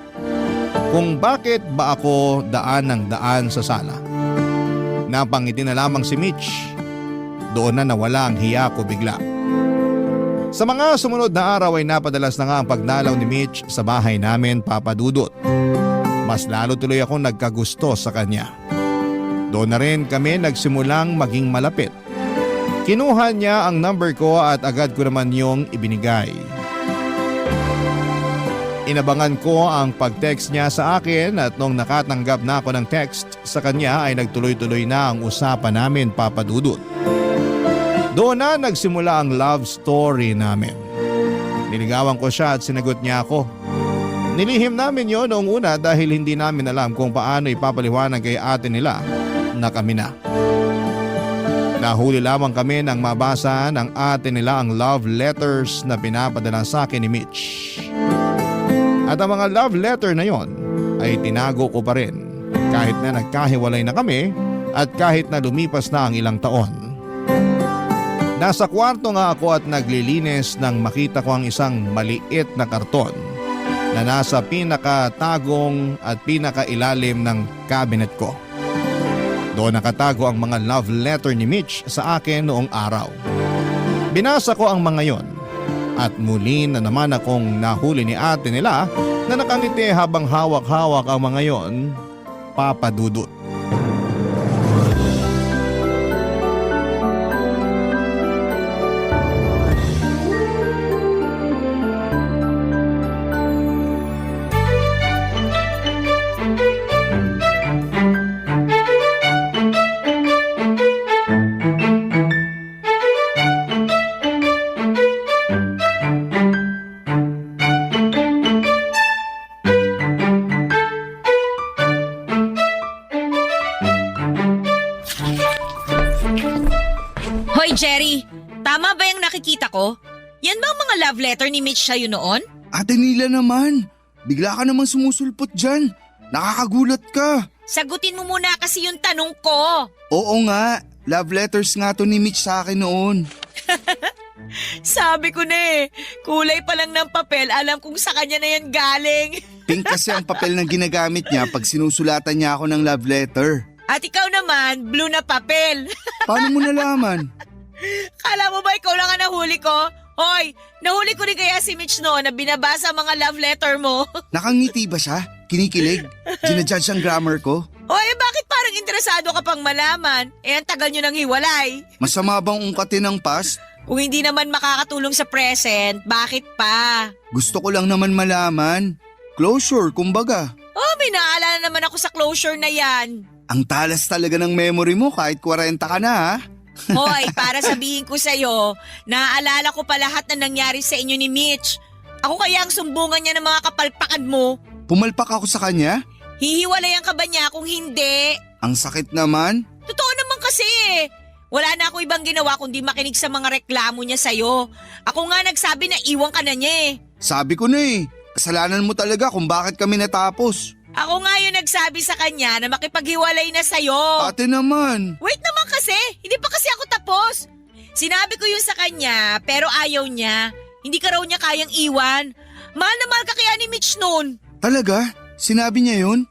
kung bakit ba ako daan ng daan sa sala. Napangiti na lamang si Mitch. Doon na nawala ang hiya ko bigla. Sa mga sumunod na araw ay napadalas na nga ang pagdalaw ni Mitch sa bahay namin, Papa Dudut. Mas lalo tuloy akong nagkagusto sa kanya. Doon na rin kami nagsimulang maging malapit. Kinuha niya ang number ko at agad ko naman yung ibinigay. Inabangan ko ang pag-text niya sa akin at nung nakatanggap na ako ng text sa kanya ay nagtuloy-tuloy na ang usapan namin, Papa Dudut. Doon na nagsimula ang love story namin. Niligawan ko siya at sinagot niya ako. Nilihim namin yon noong una dahil hindi namin alam kung paano ipapaliwanag kay ate nila na kami na. Nahuli lamang kami nang mabasa ng ate nila ang love letters na pinapadala sa akin ni Mitch. At ang mga love letter na yon ay tinago ko pa rin kahit na nagkahiwalay na kami at kahit na lumipas na ang ilang taon. Nasa kwarto nga ako at naglilinis nang makita ko ang isang maliit na karton na nasa pinakatagong at pinakailalim ng cabinet ko. Doon nakatago ang mga love letter ni Mitch sa akin noong araw. Binasa ko ang mga yon at muli na naman akong nahuli ni ate nila na nakangiti habang hawak-hawak ang mga yon, Papa Dudut. Hoy Jerry, tama ba yung nakikita ko? Yan ba ang mga love letter ni Mitch sa'yo noon? Ate Nila naman, bigla ka naman sumusulpot dyan. Nakakagulat ka. Sagutin mo muna kasi yung tanong ko. Oo nga, love letters nga to ni Mitch sa akin noon. Sabi ko na kulay pa lang ng papel, alam kung sa kanya na yan galing. Pink kasi ang papel na ginagamit niya pag sinusulatan niya ako ng love letter. At ikaw naman, blue na papel. Paano mo nalaman? Kala mo ba ikaw lang ang nahuli ko? Hoy, nahuli ko rin kaya si Mitch noon na binabasa ang mga love letter mo. Nakangiti ba siya? Kinikilig? Ginajudge ang grammar ko? Hoy, bakit parang interesado ka pang malaman? Ang tagal nyo nang hiwalay. Masama bang ungkatin ng past? Kung hindi naman makakatulong sa present, bakit pa? Gusto ko lang naman malaman. Closure, kumbaga. Oh, may naalala naman ako sa closure na yan. Ang talas talaga ng memory mo kahit 40 ka na ha? Hoy, para sabihin ko sa'yo, naaalala ko pa lahat na nangyari sa inyo ni Mitch. Ako kaya ang sumbungan niya ng mga kapalpakan mo. Pumalpak ako sa kanya? Hihiwalayan ka ba niya kung hindi? Ang sakit naman. Totoo naman kasi Wala na ako ibang ginawa kundi makinig sa mga reklamo niya sa'yo. Ako nga nagsabi na iwan ka na niya eh. Sabi ko na kasalanan mo talaga kung bakit kami natapos. Ako nga yung nagsabi sa kanya na makipaghiwalay na sa'yo. Ate naman. Wait naman kasi, hindi pa kasi ako tapos. Sinabi ko yun sa kanya pero ayaw niya. Hindi ka raw niya kayang iwan. Mahal na mahal ka kaya ni Mitch noon. Talaga? Sinabi niya yun?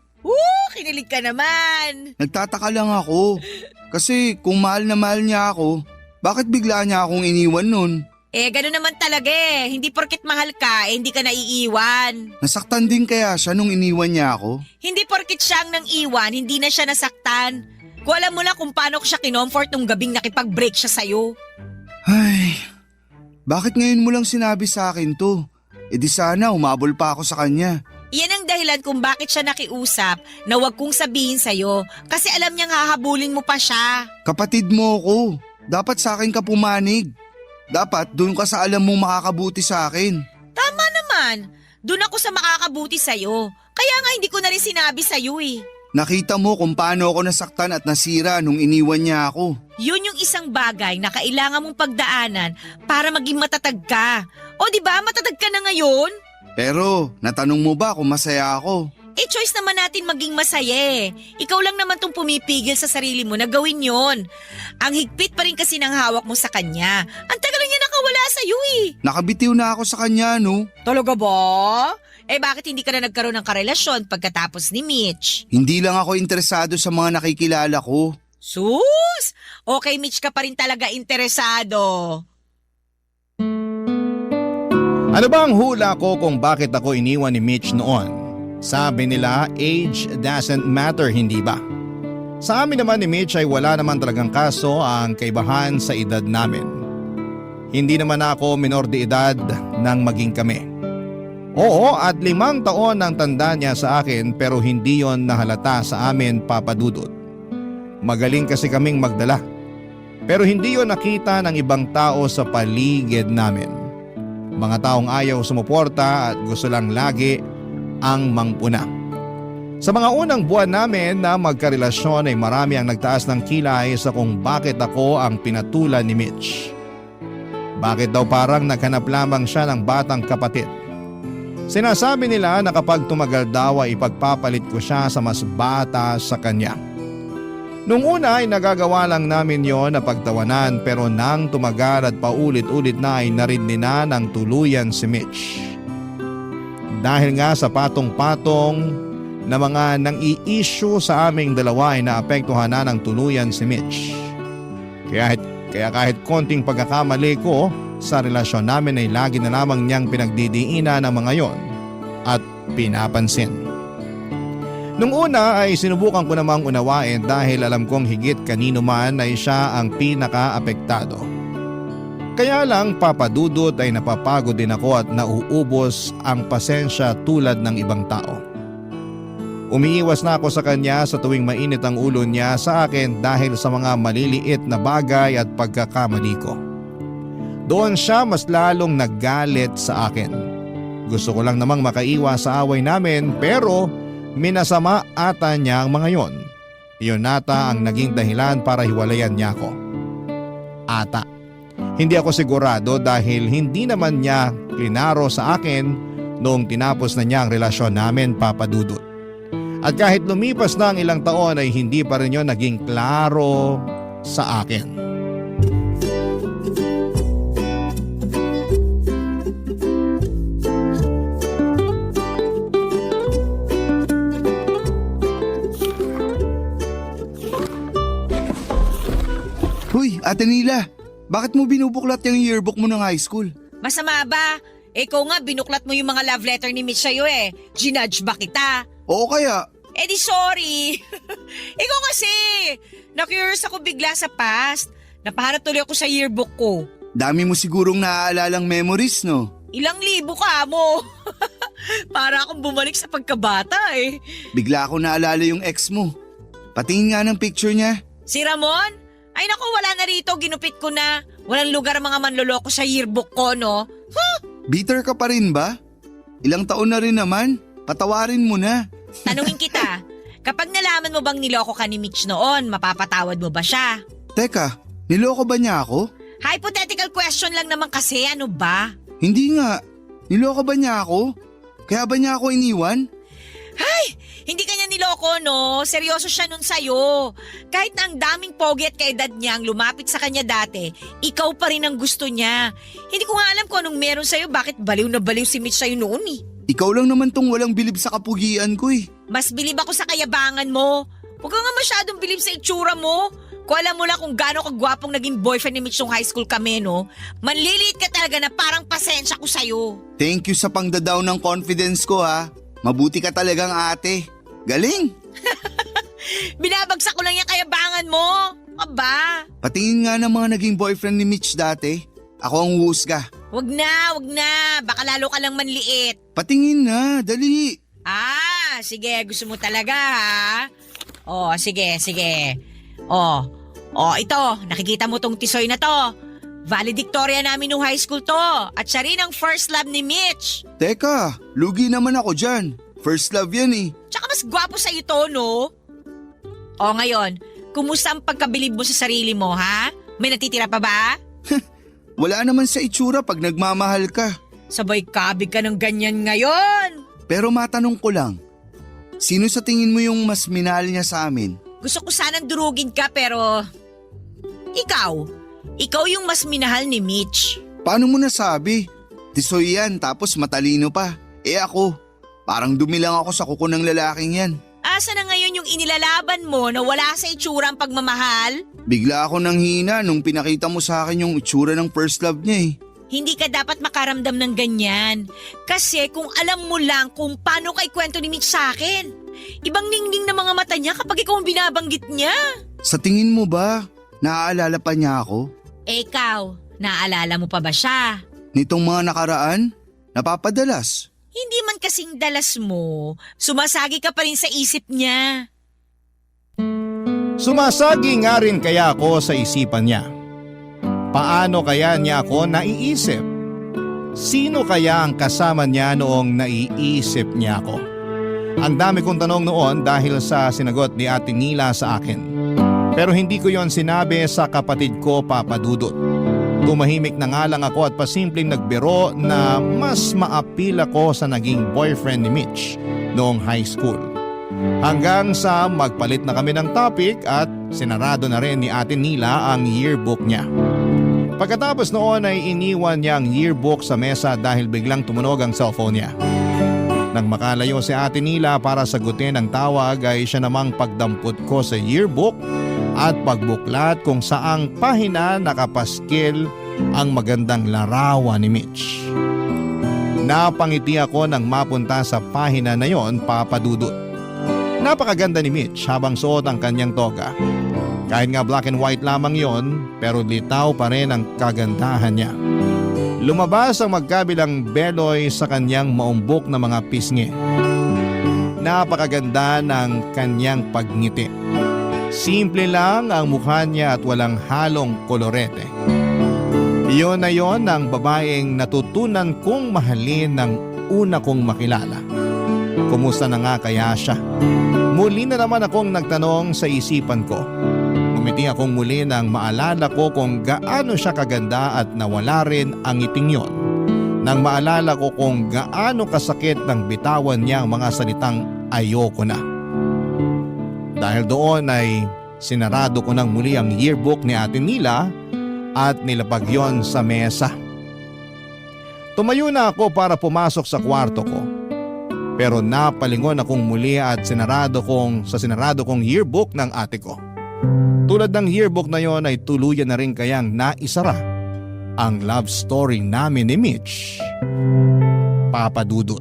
Kinilig ka naman. Nagtataka lang ako. Kasi kung mahal na mahal niya ako, bakit bigla niya akong iniwan nun? Gano'n naman talaga eh. Hindi porket mahal ka, hindi ka naiiwan. Nasaktan din kaya siya nung iniwan niya ako? Hindi porket siya ang nang iwan, hindi na siya nasaktan. Kung alam mo lang kung paano ko siya kinomfort nung gabing nakipag-break siya sa'yo. Ay, bakit ngayon mo lang sinabi sa akin to? E di sana umabol pa ako sa kanya. Iyan ang dahilan kung bakit siya nakiusap na wag kong sabihin sa'yo kasi alam niyang hahabulin mo pa siya. Kapatid mo ako. Dapat sa akin ka pumanig. Dapat doon ka sa alam mong makakabuti sa akin. Tama naman, doon ako sa makakabuti sa'yo. Kaya nga hindi ko na rin sinabi sa'yo eh. Nakita mo kung paano ako nasaktan at nasira nung iniwan niya ako. Yun yung isang bagay na kailangan mong pagdaanan para maging matatag ka. O di ba matatag ka na ngayon? Pero natanong mo ba kung masaya ako? Choice naman natin maging masaya eh. Ikaw lang naman tong pumipigil sa sarili mo na gawin yon. Ang higpit pa rin kasi ng hawak mo sa kanya. Ang tagal niya nakawala sa'yo eh. Nakabitiw na ako sa kanya no. Talaga ba? Bakit hindi ka na nagkaroon ng karelasyon pagkatapos ni Mitch? Hindi lang ako interesado sa mga nakikilala ko. Sus! Okay, Mitch ka pa rin talaga interesado. Ano ba ang hula ko kung bakit ako iniwan ni Mitch noon? Sabi nila, age doesn't matter, hindi ba? Sa amin naman ni Mitch ay wala naman talagang kaso ang kaibahan sa edad namin. Hindi naman ako minor de edad nang maging kami. Oo, at 5 taon ang tanda niya sa akin pero hindi yon nahalata sa amin, Papa Dudut. Magaling kasi kaming magdala. Pero hindi yon nakita ng ibang tao sa paligid namin. Mga taong ayaw sumuporta at gusto lang lagi ang mangpuna. Sa mga unang buwan namin na magkarelasyon ay marami ang nagtaas ng kilay sa kung bakit ako ang pinatulan ni Mitch. Bakit daw parang naghanap lamang siya ng batang kapatid. Sinasabi nila na kapag tumagal daw ay ipagpapalit ko siya sa mas bata sa kanya. Nung una ay nagagawa lang namin yon na pagtawanan pero nang tumagal at paulit-ulit na ay narindi na ng tuluyan si Mitch. Dahil nga sa patong-patong na mga nang-i-issue sa aming dalawa ay naapektuhan na ng tuluyan si Mitch. Kaya kahit konting pagkakamali ko sa relasyon namin ay lagi na lamang niyang pinagdidiinan ng mga yon at pinapansin. Nung una ay sinubukan ko namang unawain dahil alam kong higit kanino man ay siya ang pinaka-apektado. Kaya lang, Papa Dudut, ay napapagod din ako at nauubos ang pasensya tulad ng ibang tao. Umiiwas na ako sa kanya sa tuwing mainit ang ulo niya sa akin dahil sa mga maliliit na bagay at pagkakamali ko. Doon siya mas lalong naggalit sa akin. Gusto ko lang namang makaiwas sa away namin pero minasama ata niya ang mga yon. Iyon ata ang naging dahilan para hiwalayan niya ako. Ata. Hindi ako sigurado dahil hindi naman niya klinaro sa akin noong tinapos na niya ang relasyon namin, Papa Dudut. At kahit lumipas na ang ilang taon ay hindi pa rin yun naging klaro sa akin. Hoy, Ate Nila, bakit mo binubuklat yung yearbook mo ng high school? Masama ba? Ikaw nga binuklat mo yung mga love letter ni Mitch sa'yo eh. Ginudge ba kita? Oo kaya, Di sorry. Ikaw kasi, na-curious ako bigla sa past. Napaharap tuloy ako sa yearbook ko. dami mo sigurong naaalalang memories no? Ilang libo ka mo. Para akong bumalik sa pagkabata eh. Bigla ako naalala yung ex mo. Patingin nga ng picture niya. Si Ramon? Ay naku, wala na rito, ginupit ko na. Walang lugar ang mga manloloko sa yearbook ko, no? Bitter ka pa rin ba? Ilang taon na rin naman. Patawarin mo na. Tanungin kita, kapag nalaman mo bang niloko ka ni Mitch noon, mapapatawad mo ba siya? Teka, niloko ba niya ako? Hypothetical question lang naman kasi, ano ba? Hindi nga. Niloko ba niya ako? Kaya ba niya ako iniwan? Hindi kanya niloko, no? Seryoso siya nun sa'yo. Kahit na ang daming pogi at kaedad niya ang lumapit sa kanya dati, ikaw pa rin ang gusto niya. Hindi ko nga alam kung anong meron sa'yo, bakit baliw na baliw si Mitch sa'yo noon eh. Ikaw lang naman tong walang bilib sa kapugian ko eh. Mas bilib ako sa kayabangan mo. Huwag ka nga masyadong bilib sa itsura mo. Kung alam mo lang kung gaano kagwapong naging boyfriend ni Mitch nung high school kami, no? Manliliit ka talaga na parang pasensya ko sa'yo. Thank you sa pangdadaw ng confidence ko ha. Mabuti ka talagang ate. Galing! Binabagsak ko lang yung kayabangan mo. Aba, Patingin nga ng mga naging boyfriend ni Mitch dati. Ako ang huhusga. wag na. Baka lalo ka lang manliit. Patingin na, dali. Sige, gusto mo talaga ha? Sige. Ito, nakikita mo tong tisoy na to. Valedictoria namin nung high school to. At siya rin ang first love ni Mitch. Teka, lugi naman ako dyan. First love yan eh. Tsaka mas gwapo sa ito, no? Ngayon, kumusta ang pagkabilib mo sa sarili mo, ha? May natitira pa ba? Wala naman sa itsura pag nagmamahal ka. Sabay kabig ka ng ganyan ngayon. Pero matanong ko lang, sino sa tingin mo yung mas minahal niya sa amin? Gusto ko sanang durugin ka pero... Ikaw yung mas minahal ni Mitch. Paano mo nasabi? Tisoy yan tapos matalino pa. Ako, parang dumi lang ako sa kuko ng lalaking yan. Asa na ngayon yung inilalaban mo na wala sa itsura ang pagmamahal? Bigla ako nang hina nung pinakita mo sa akin yung itsura ng first love niya eh. Hindi ka dapat makaramdam ng ganyan. Kasi kung alam mo lang kung paano kay kwento ni Mitch sa akin, ibang ningning na mga mata niya kapag ikaw ang binabanggit niya. Sa tingin mo ba, naaalala pa niya ako? Ikaw, naaalala mo pa ba siya? Nitong mga nakaraan, napapadalas. Hindi man kasing dalas mo, sumasagi ka pa rin sa isip niya. Sumasagi nga rin kaya ako sa isipan niya. Paano kaya niya ako naiisip? Sino kaya ang kasama niya noong naiisip niya ako? Ang dami kong tanong noon dahil sa sinagot ni Ate Nila sa akin. Pero hindi ko yon sinabi sa kapatid ko, Papa Dudut. Tumahimik na nga lang ako at pasimpleng nagbiro na mas maapil ako sa naging boyfriend ni Mitch noong high school. Hanggang sa magpalit na kami ng topic at sinarado na rin ni Ate Nila ang yearbook niya. Pagkatapos noon ay iniwan niya ang yearbook sa mesa dahil biglang tumunog ang cellphone niya. Nang makalayo si Ate Nila para sagutin ang tawag ay siya namang pagdampot ko sa yearbook at pagbuklat kung saang pahina nakapaskil ang magandang larawan ni Mitch. Napangiti ako nang mapunta sa pahina na yon, Papa Dudut. Napakaganda ni Mitch habang suot ang kanyang toga. Kahit nga black and white lamang yon, pero litaw pa rin ang kagandahan niya. Lumabas ang magkabilang beloy sa kanyang maumbok na mga pisngi. Napakaganda ng kanyang pagngiti. Simple lang ang mukha niya at walang halong kolorete. Iyon na yon ang babaeng natutunan kong mahalin ng una kong makilala. Kumusta na nga kaya siya? Muli na naman akong nagtanong sa isipan ko. Ngumiti akong muli nang maalala ko kung gaano siya kaganda at nawala rin ang ngiting yon. Nang maalala ko kung gaano kasakit nang bitawan niya ang mga salitang ayoko na. Dahil doon ay sinarado ko nang muli ang yearbook ni Ate Nila at nilapag yon sa mesa. Tumayo na ako para pumasok sa kwarto ko. Pero napalingon akong muli at sinarado kong yearbook ng ate ko. Tulad ng yearbook na yon ay tuluyan na rin kayang naisara ang love story namin ni Mitch. Papa Dudut.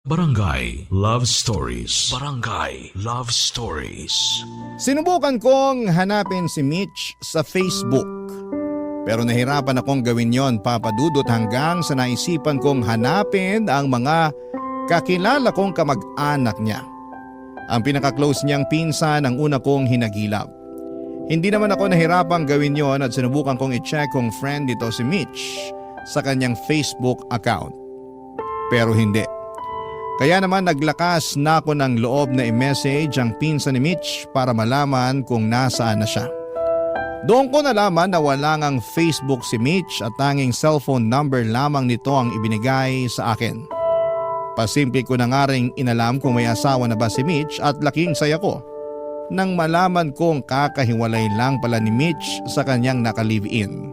Barangay Love Stories. Barangay Love Stories. Sinubukan kong hanapin si Mitch sa Facebook. Pero nahirapan akong gawin yon, Papa Dudut, hanggang sa naisipan kong hanapin ang mga kakilala kong kamag-anak niya. Ang pinaka-close niyang pinsan ang una kong hinagilap. Hindi naman ako nahirapang gawin yon at sinubukan kong i-check kung friend dito si Mitch sa kanyang Facebook account. Pero hindi. Kaya naman naglakas na ako ng loob na i-message ang pinsan ni Mitch para malaman kung nasaan na siya. Doon ko nalaman na wala ngang Facebook si Mitch at tanging cellphone number lamang nito ang ibinigay sa akin. Pasimple ko na nga ring inalam kung may asawa na ba si Mitch at laking saya ko nang malaman kong kakahiwalay lang pala ni Mitch sa kanyang naka-live-in.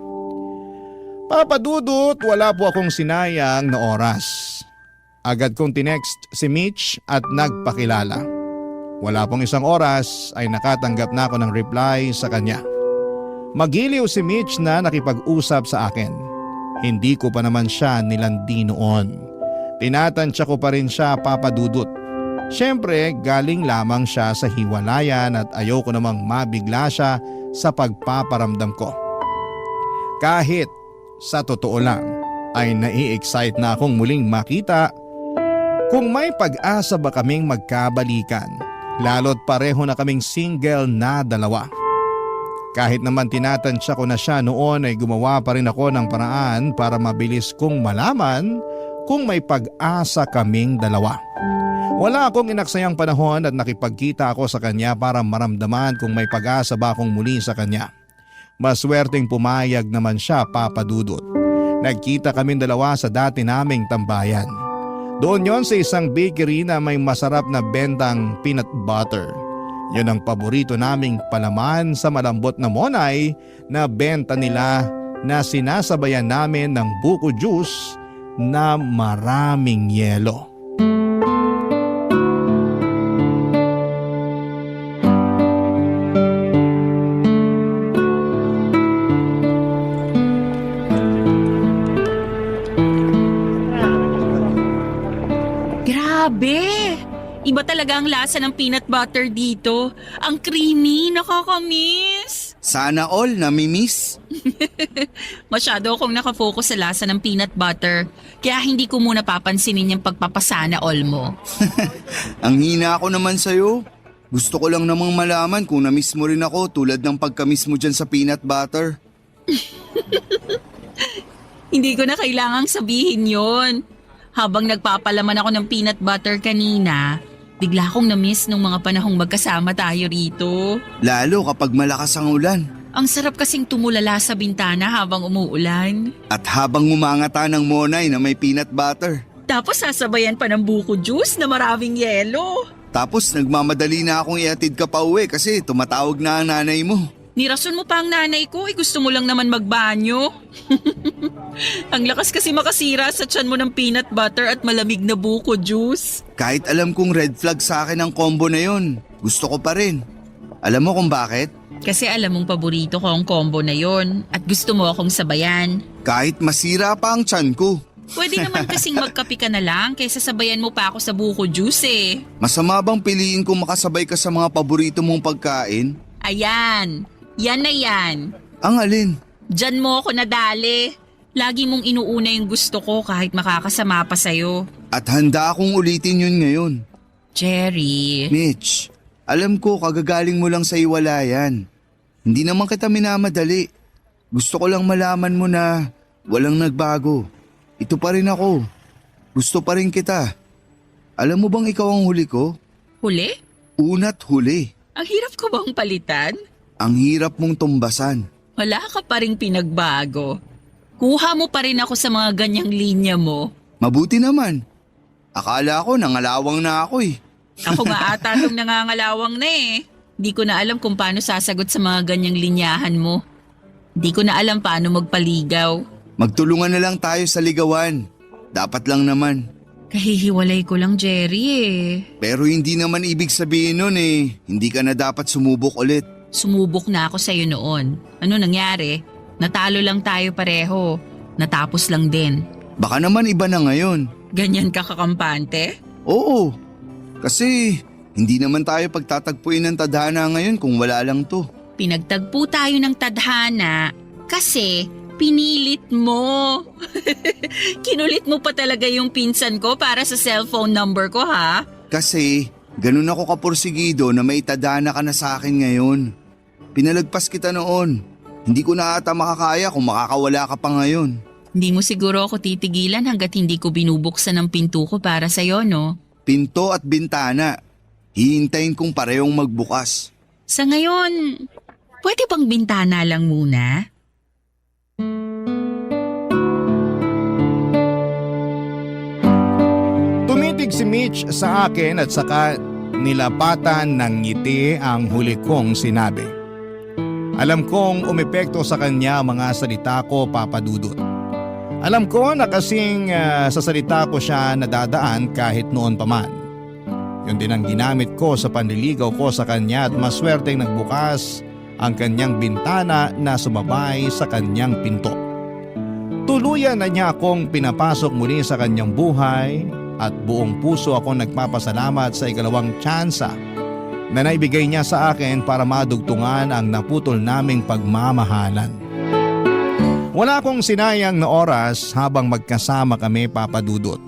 Papa Dudut, wala po akong sinayang na oras. Agad kong tinext si Mitch at nagpakilala. Wala pong isang oras ay nakatanggap na ako ng reply sa kanya. Magiliw si Mitch na nakipag-usap sa akin. Hindi ko pa naman siya nilandi noon. Tinatansya ko pa rin siya, Papa Dudut. Siyempre, galing lamang siya sa hiwalayan at ayoko namang mabigla siya sa pagpaparamdam ko. Kahit sa totoo lang ay nai-excite na akong muling makita kung may pag-asa ba kaming magkabalikan, lalo't pareho na kaming single na dalawa. Kahit naman tinatansya ko na siya noon ay gumawa pa rin ako ng paraan para mabilis kong malaman kung may pag-asa kaming dalawa. Wala akong inaksayang panahon at nakipagkita ako sa kanya para maramdaman kung may pag-asa ba akong muli sa kanya. Maswerteng pumayag naman siya, Papa Dudut. Nagkita kaming dalawa sa dati naming tambayan. Doon yon sa isang bakery na may masarap na bentang peanut butter. Yun ang paborito naming palaman sa malambot na monay na benta nila na sinasabayan namin ng buko juice na maraming yelo. Grabe! Iba talaga ang lasa ng peanut butter dito. Ang creamy, nakakamiss. Sana all nami-miss. Masyado akong nakafocus sa lasa ng peanut butter. Kaya hindi ko muna papansinin yung pagpapasana all mo. Ang hina ako naman sa'yo. Gusto ko lang namang malaman kung na-miss mo rin ako tulad ng pagka-miss mo dyan sa peanut butter. Hindi ko na kailangang sabihin yon. Habang nagpapalaman ako ng peanut butter kanina, bigla akong na-miss nung mga panahong magkasama tayo rito. Lalo kapag malakas ang ulan. Ang sarap kasing tumulala sa bintana habang umuulan. At habang umangata ng monay na may peanut butter. Tapos sasabayan pa ng buko juice na maraming yelo. Tapos nagmamadali na akong iatid ka pa uwi kasi tumatawag na ang nanay mo. Nirason mo pa ang nanay ko, gusto mo lang naman magbanyo. Ang lakas kasi makasira sa tiyan mo ng peanut butter at malamig na buko juice. Kahit alam kong red flag sa akin ang combo na yon, gusto ko pa rin. Alam mo kung bakit? Kasi alam mong paborito ko ang combo na yon at gusto mo akong sabayan. Kahit masira pa ang tiyan ko. Pwede naman kasing magkape ka na lang kaysa sabayan mo pa ako sa buko juice eh. Masama bang piliin kong makasabay ka sa mga paborito mong pagkain? Ayan, yan na yan. Ang alin? Diyan mo ako nadali. Lagi mong inuuna yung gusto ko kahit makakasama pa sa'yo. At handa akong ulitin yun ngayon. Jerry. Mitch, alam ko kagagaling mo lang sa iwalayan. Hindi naman kita minamadali. Gusto ko lang malaman mo na walang nagbago. Ito pa rin ako. Gusto pa rin kita. Alam mo bang ikaw ang huli ko? Huli? Una't huli. Ang hirap ko bang palitan? Ang hirap mong tumbasan. Wala ka pa ring pinagbago. Kuha mo pa rin ako sa mga ganyang linya mo. Mabuti naman. Akala ko nangalawang na ako eh. Ako nga ata nung nangangalawang na eh. Di ko na alam kung paano sasagot sa mga ganyang linyahan mo. Di ko na alam paano magpaligaw. Magtulungan na lang tayo sa ligawan. Dapat lang naman. Kahihiwalay ko lang, Jerry eh. Pero hindi naman ibig sabihin nun eh. Hindi ka na dapat sumubok ulit. Sumubok na ako sa'yo noon. Ano nangyari? Natalo lang tayo pareho. Natapos lang din. Baka naman iba na ngayon. Ganyan ka kakampante? Oo. Kasi hindi naman tayo pagtatagpuin ng tadhana ngayon kung wala lang to. Pinagtagpo tayo ng tadhana kasi pinilit mo. Kinulit mo pa talaga yung pinsan ko para sa cellphone number ko ha? Kasi ganun ako kapursigido na may tadhana ka na sa akin ngayon. Pinalagpas kita noon. Hindi ko na ata makakaya kung makakawala ka pa ngayon. Hindi mo siguro ako titigilan hanggat hindi ko binubuksan ang pinto ko para sa'yo, no? Pinto at bintana. Hihintayin kong parehong magbukas. Sa ngayon, pwede bang bintana lang muna? Tumitig si Mitch sa akin at saka nilapatan ng ngiti ang huli kong sinabi. Alam kong umepekto sa kanya ang mga salita ko, Papa Dudut. Alam ko na kasing sa salita ko siya nadadaan kahit noon pa man. Yun din ang ginamit ko sa panliligaw ko sa kanya at maswerteng nagbukas ang kanyang bintana na sumabay sa kanyang pinto. Tuluyan na niya akong pinapasok muli sa kanyang buhay at buong puso akong nagpapasalamat sa ikalawang tsansa na naibigay niya sa akin para madugtungan ang naputol naming pagmamahalan. Wala akong sinayang na oras habang magkasama kami, Papa Dudut.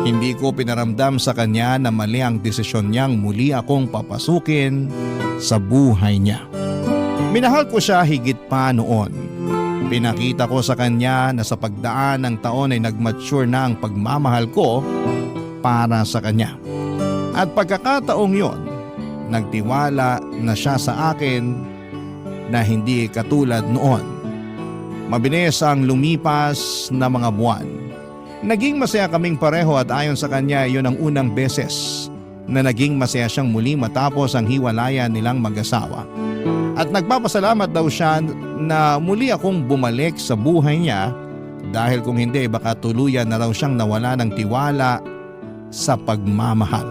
Hindi ko pinaramdam sa kanya na mali ang desisyon niyang muli akong papasukin sa buhay niya. Minahal ko siya higit pa noon. Pinakita ko sa kanya na sa pagdaan ng taon ay nagmature na ang pagmamahal ko para sa kanya. At pagkakataong yon, nagtiwala na siya sa akin na hindi katulad noon. Mabilis ang lumipas na mga buwan. Naging masaya kaming pareho at ayon sa kanya yun ang unang beses na naging masaya siyang muli matapos ang hiwalayan nilang mag-asawa. At nagpapasalamat daw siya na muli akong bumalik sa buhay niya dahil kung hindi baka tuluyan na raw siyang nawala ng tiwala sa pagmamahal.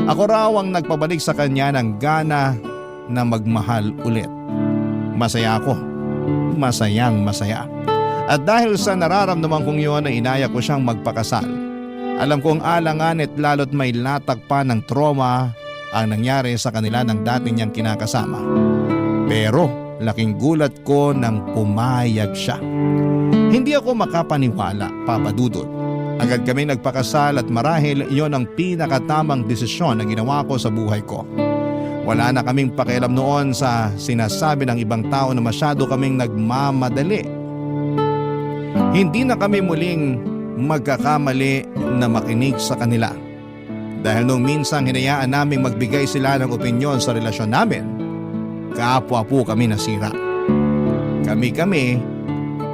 Ako raw ang nagpabalik sa kanya ng gana na magmahal ulit. Masaya ako. Masayang masaya. At dahil sa nararamdaman kong yun ay inaya ko siyang magpakasal. Alam kong alanganit lalo't may latak pa ng trauma ang nangyari sa kanila ng dati niyang kinakasama. Pero laking gulat ko nang pumayag siya. Hindi ako makapaniwala, Papa Dudut. Agad kami nagpakasal at marahil iyon ang pinakatamang desisyon na ginawa ko sa buhay ko. Wala na kaming pakialam noon sa sinasabi ng ibang tao na masyado kaming nagmamadali. Hindi na kami muling magkakamali na makinig sa kanila. Dahil nung minsan hinayaan naming magbigay sila ng opinyon sa relasyon namin, kapwa po kami nasira. Kami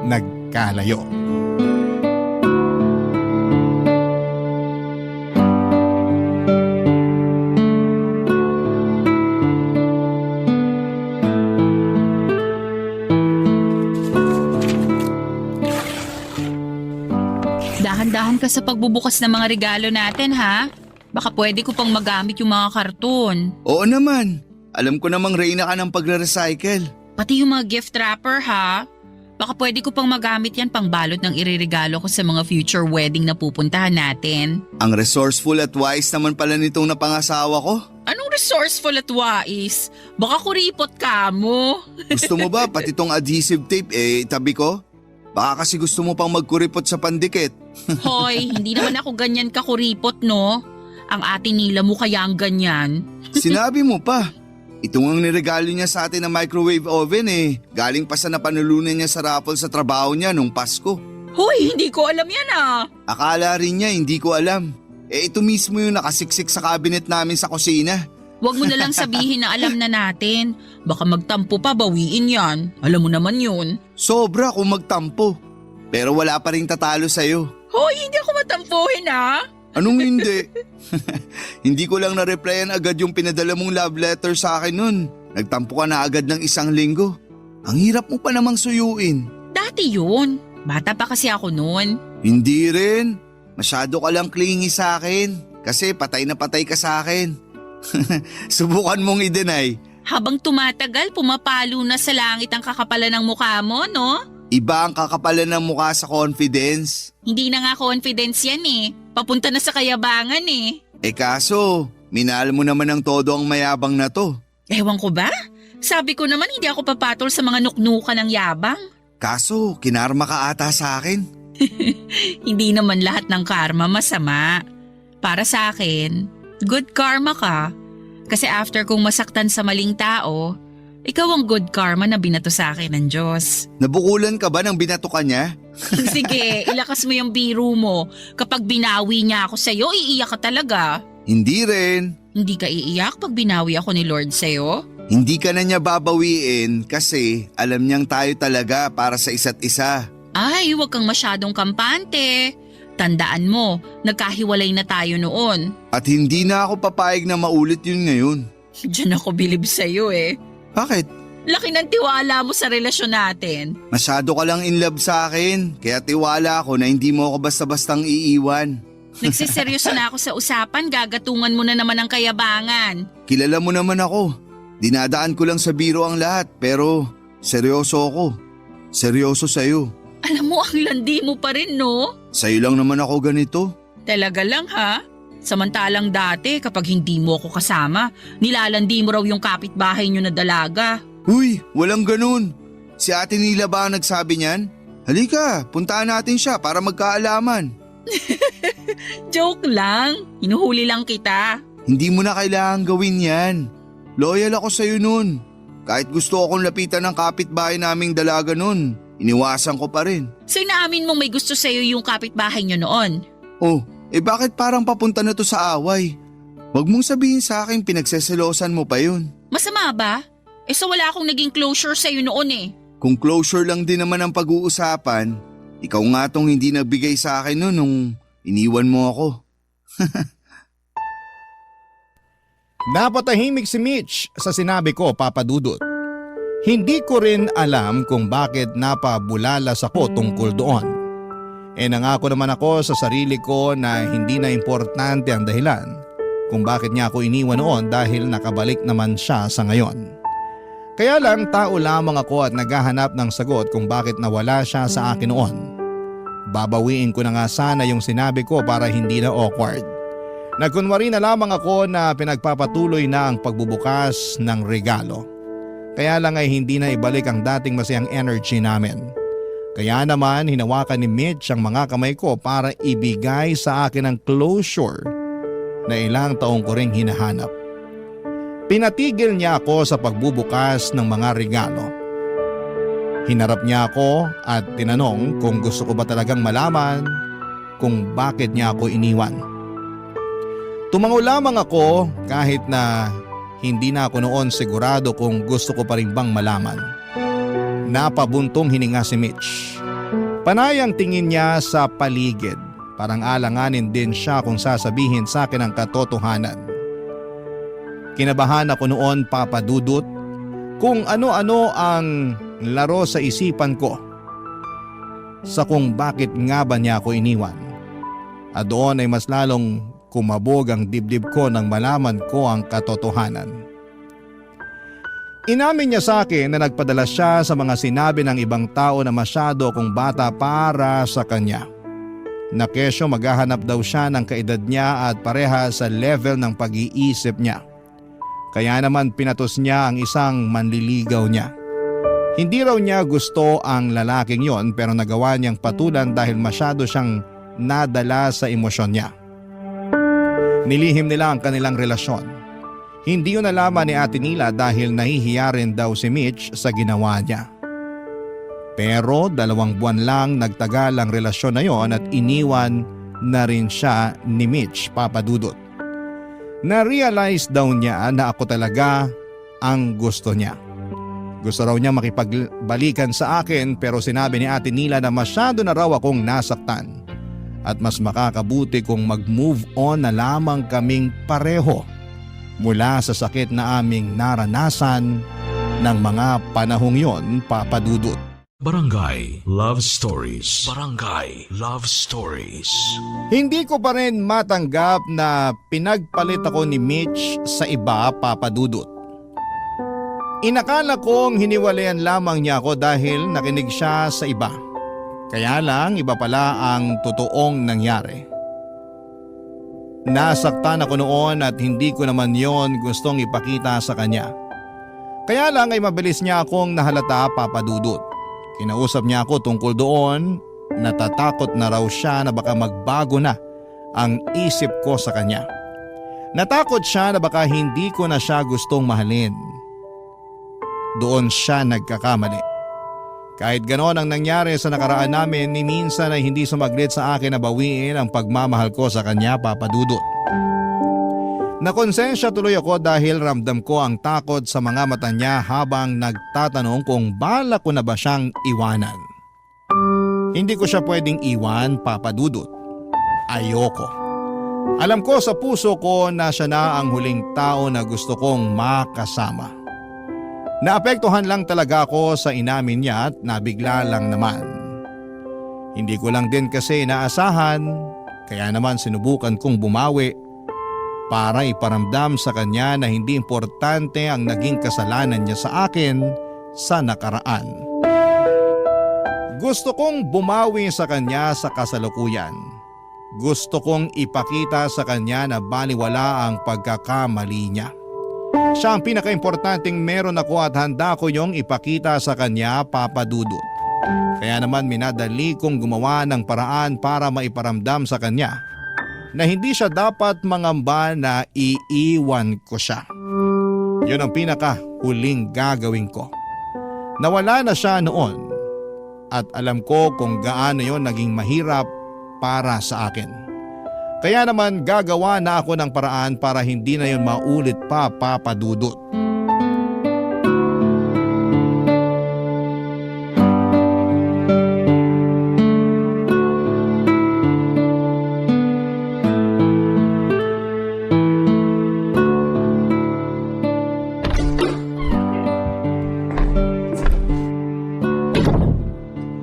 nagkalayo. Dahan-dahan ka sa pagbubukas ng mga regalo natin, ha? Baka pwede ko pang magamit yung mga karton. Oo naman. Alam ko namang reyna ka ng pagre-recycle. Pati yung mga gift wrapper, ha? Baka pwede ko pang magamit yan pang balot ng iririgalo ko sa mga future wedding na pupuntahan natin. Ang resourceful at wise naman pala nitong napangasawa ko. Anong resourceful at wais? Baka kuripot ka mo. Gusto mo ba pati tong adhesive tape itabi ko? Baka kasi gusto mo pang magkuripot sa pandikit. Hoy, hindi naman ako ganyan kakuripot, no? Ang ate nila mo kaya ang ganyan. Sinabi mo pa. Ito ang niregalo niya sa atin na microwave oven Galing pa sa napanulunan niya sa raffle sa trabaho niya nung Pasko. Hoy, hindi ko alam yan ah. Akala rin niya hindi ko alam. Ito mismo yung nakasiksik sa cabinet namin sa kusina. Huwag mo na lang sabihin na alam na natin. Baka magtampo pa, bawiin yan. Alam mo naman yun. Sobra kung magtampo. Pero wala pa rin tatalo sa'yo. Hoy, hindi ako matampuhin ah. Anong hindi? Hindi ko lang na-replyan agad yung pinadala mong love letter sa akin nun. Nagtampo ka na agad ng 1 linggo. Ang hirap mo pa namang suyuin. Dati yun. Bata pa kasi ako noon. Hindi rin. Masyado ka lang clingy sa akin. Kasi patay na patay ka sa akin. Subukan mong i-deny. Habang tumatagal, pumapalo na sa langit ang kakapalan ng mukha mo, no? Iba ang kakapalan ng mukha sa confidence. Hindi na nga confidence yan Papunta na sa kayabangan Kaso, minahal mo naman ng todo ang mayabang na to. Ewan ko ba? Sabi ko naman hindi ako papatol sa mga nuknukan ng yabang. Kaso, kinarma ka ata sa akin. Hindi naman lahat ng karma masama. Para sa akin, good karma ka. Kasi after kong masaktan sa maling tao, ikaw ang good karma na binato sa akin ng Diyos. Nabukulan ka ba ng binato ka niya? Sige, ilakas mo yung biro mo. Kapag binawi niya ako sa'yo, iiyak ka talaga. Hindi rin. Hindi ka iiyak pag binawi ako ni Lord sa'yo? Hindi ka na niya babawiin kasi alam niyang tayo talaga para sa isa't isa. Ay, huwag kang masyadong kampante. Tandaan mo, nagkahiwalay na tayo noon. At hindi na ako papayag na maulit yun ngayon. Diyan ako bilib sa'yo eh. Bakit? Laki ng tiwala mo sa relasyon natin. Masyado ka lang in love sa akin, kaya tiwala ako na hindi mo ako basta-bastang iiwan. Nagsiseryoso na ako sa usapan, gagatungan mo na naman ang kayabangan. Kilala mo naman ako. Dinadaan ko lang sa biro ang lahat, pero seryoso ako. Seryoso sa'yo. Alam mo, ang landi mo pa rin, no? Sa'yo lang naman ako ganito. Talaga lang ha? Samantalang dati kapag hindi mo ako kasama, nilalandi mo raw yung kapitbahay nyo na dalaga. Uy, walang ganun. Si Ate Nila ba ang nagsabi niyan? Halika, puntaan natin siya para magkaalaman. Joke lang, hinuhuli lang kita. Hindi mo na kailangan gawin yan. Loyal ako sa'yo nun. Kahit gusto akong lapitan ng kapitbahay naming dalaga nun, iniwasan ko pa rin. So inaamin mong may gusto sa'yo yung kapitbahay nyo noon? Oh, bakit parang papunta na to sa away? Huwag mong sabihin sa akin pinagseselosan mo pa yun. Masama ba? So wala akong naging closure sa'yo noon eh. Kung closure lang din naman ang pag-uusapan, ikaw nga tong hindi nagbigay sa akin nun nung iniwan mo ako. Napatahimik si Mitch sa sinabi ko, Papa Dudut. Hindi ko rin alam kung bakit napabulalas ako tungkol doon. Nangako naman ako sa sarili ko na hindi na importante ang dahilan kung bakit niya ako iniwan noon dahil nakabalik naman siya sa ngayon. Kaya lang tao lamang ako at naghahanap ng sagot kung bakit nawala siya sa akin noon. Babawiin ko na nga sana yung sinabi ko para hindi na awkward. Nagkunwari na lamang ako na pinagpapatuloy na ang pagbubukas ng regalo. Kaya lang ay hindi na ibalik ang dating masayang energy namin. Kaya naman hinawakan ni Mitch ang mga kamay ko para ibigay sa akin ang closure na ilang taong ko ring hinahanap. Pinatigil niya ako sa pagbubukas ng mga regalo. Hinarap niya ako at tinanong kung gusto ko ba talagang malaman kung bakit niya ako iniwan. Tumango lamang ako kahit na hindi na ako noon sigurado kung gusto ko pa rin bang malaman. Napabuntong hininga si Mitch. Panay ang tingin niya sa paligid. Parang alanganin din siya kung sasabihin sa akin ang katotohanan. Kinabahan ako noon, Papa Dudut, kung ano-ano ang laro sa isipan ko sa kung bakit nga ba niya ako iniwan. At doon ay mas lalong kumabog ang dibdib ko nang malaman ko ang katotohanan. Inamin niya sa akin na nagpadala siya sa mga sinabi ng ibang tao na masyado akong bata para sa kanya. Na kesyo maghahanap daw siya ng kaedad niya at pareha sa level ng pag-iisip niya. Kaya naman pinatos niya ang isang manliligaw niya. Hindi raw niya gusto ang lalaking yon pero nagawa niyang patulan dahil masyado siyang nadala sa emosyon niya. Nilihim nila ang kanilang relasyon. Hindi yun nalaman ni Ate Nila dahil nahihiya rin daw si Mitch sa ginawa niya. Pero 2 buwan lang nagtagal ang relasyon na yon at iniwan na rin siya ni Mitch, Papa Dudut. Na-realize daw niya na ako talaga ang gusto niya. Gusto raw niya makipagbalikan sa akin pero sinabi ni Ate Nila na masyado na raw akong nasaktan. At mas makakabuti kung mag-move on na lamang kaming pareho mula sa sakit na aming naranasan ng mga panahong yon, Papa Dudut. Barangay Love Stories. Barangay Love Stories. Hindi ko pa rin matanggap na pinagpalit ako ni Mitch sa iba, Papa Dudut. Inakala kong hiniwalayan lamang niya ako dahil nakinig siya sa iba. Kaya lang iba pala ang totoong nangyari. Nasaktan ako noon at hindi ko naman yon gustong ipakita sa kanya. Kaya lang ay mabilis niya akong nahalata, Papa Dudut. Kinausap niya ako tungkol doon, natatakot na raw siya na baka magbago na ang isip ko sa kanya. Natakot siya na baka hindi ko na siya gustong mahalin. Doon siya nagkakamali. Kahit ganoon ang nangyari sa nakaraan namin, ni minsan ay hindi sumaglit sa akin na bawiin ang pagmamahal ko sa kanya, Papa Dudut. Nakonsensya tuloy ako dahil ramdam ko ang takot sa mga mata niya habang nagtatanong kung balak ko na ba siyang iwanan. Hindi ko siya pwedeng iwan, Papa Dudut. ayoko. Alam ko sa puso ko na siya na ang huling tao na gusto kong makasama. Naapektuhan lang talaga ako sa inamin niya at nabigla lang naman. Hindi ko lang din kasi inaasahan, kaya naman sinubukan kong bumawi para iparamdam sa kanya na hindi importante ang naging kasalanan niya sa akin sa nakaraan. Gusto kong bumawi sa kanya sa kasalukuyan. Gusto kong ipakita sa kanya na baliwala ang pagkakamali niya. Siya ang pinakaimportanteng meron ako at handa ko yung ipakita sa kanya, Papa Dudut. Kaya naman minadali kong gumawa ng paraan para maiparamdam sa kanya na hindi siya dapat mangamba na iiwan ko siya. Yun ang pinakahuling gagawin ko. Nawala na siya noon at alam ko kung gaano yon naging mahirap para sa akin. Kaya naman gagawa na ako ng paraan para hindi na yon maulit pa, Papa Dudut.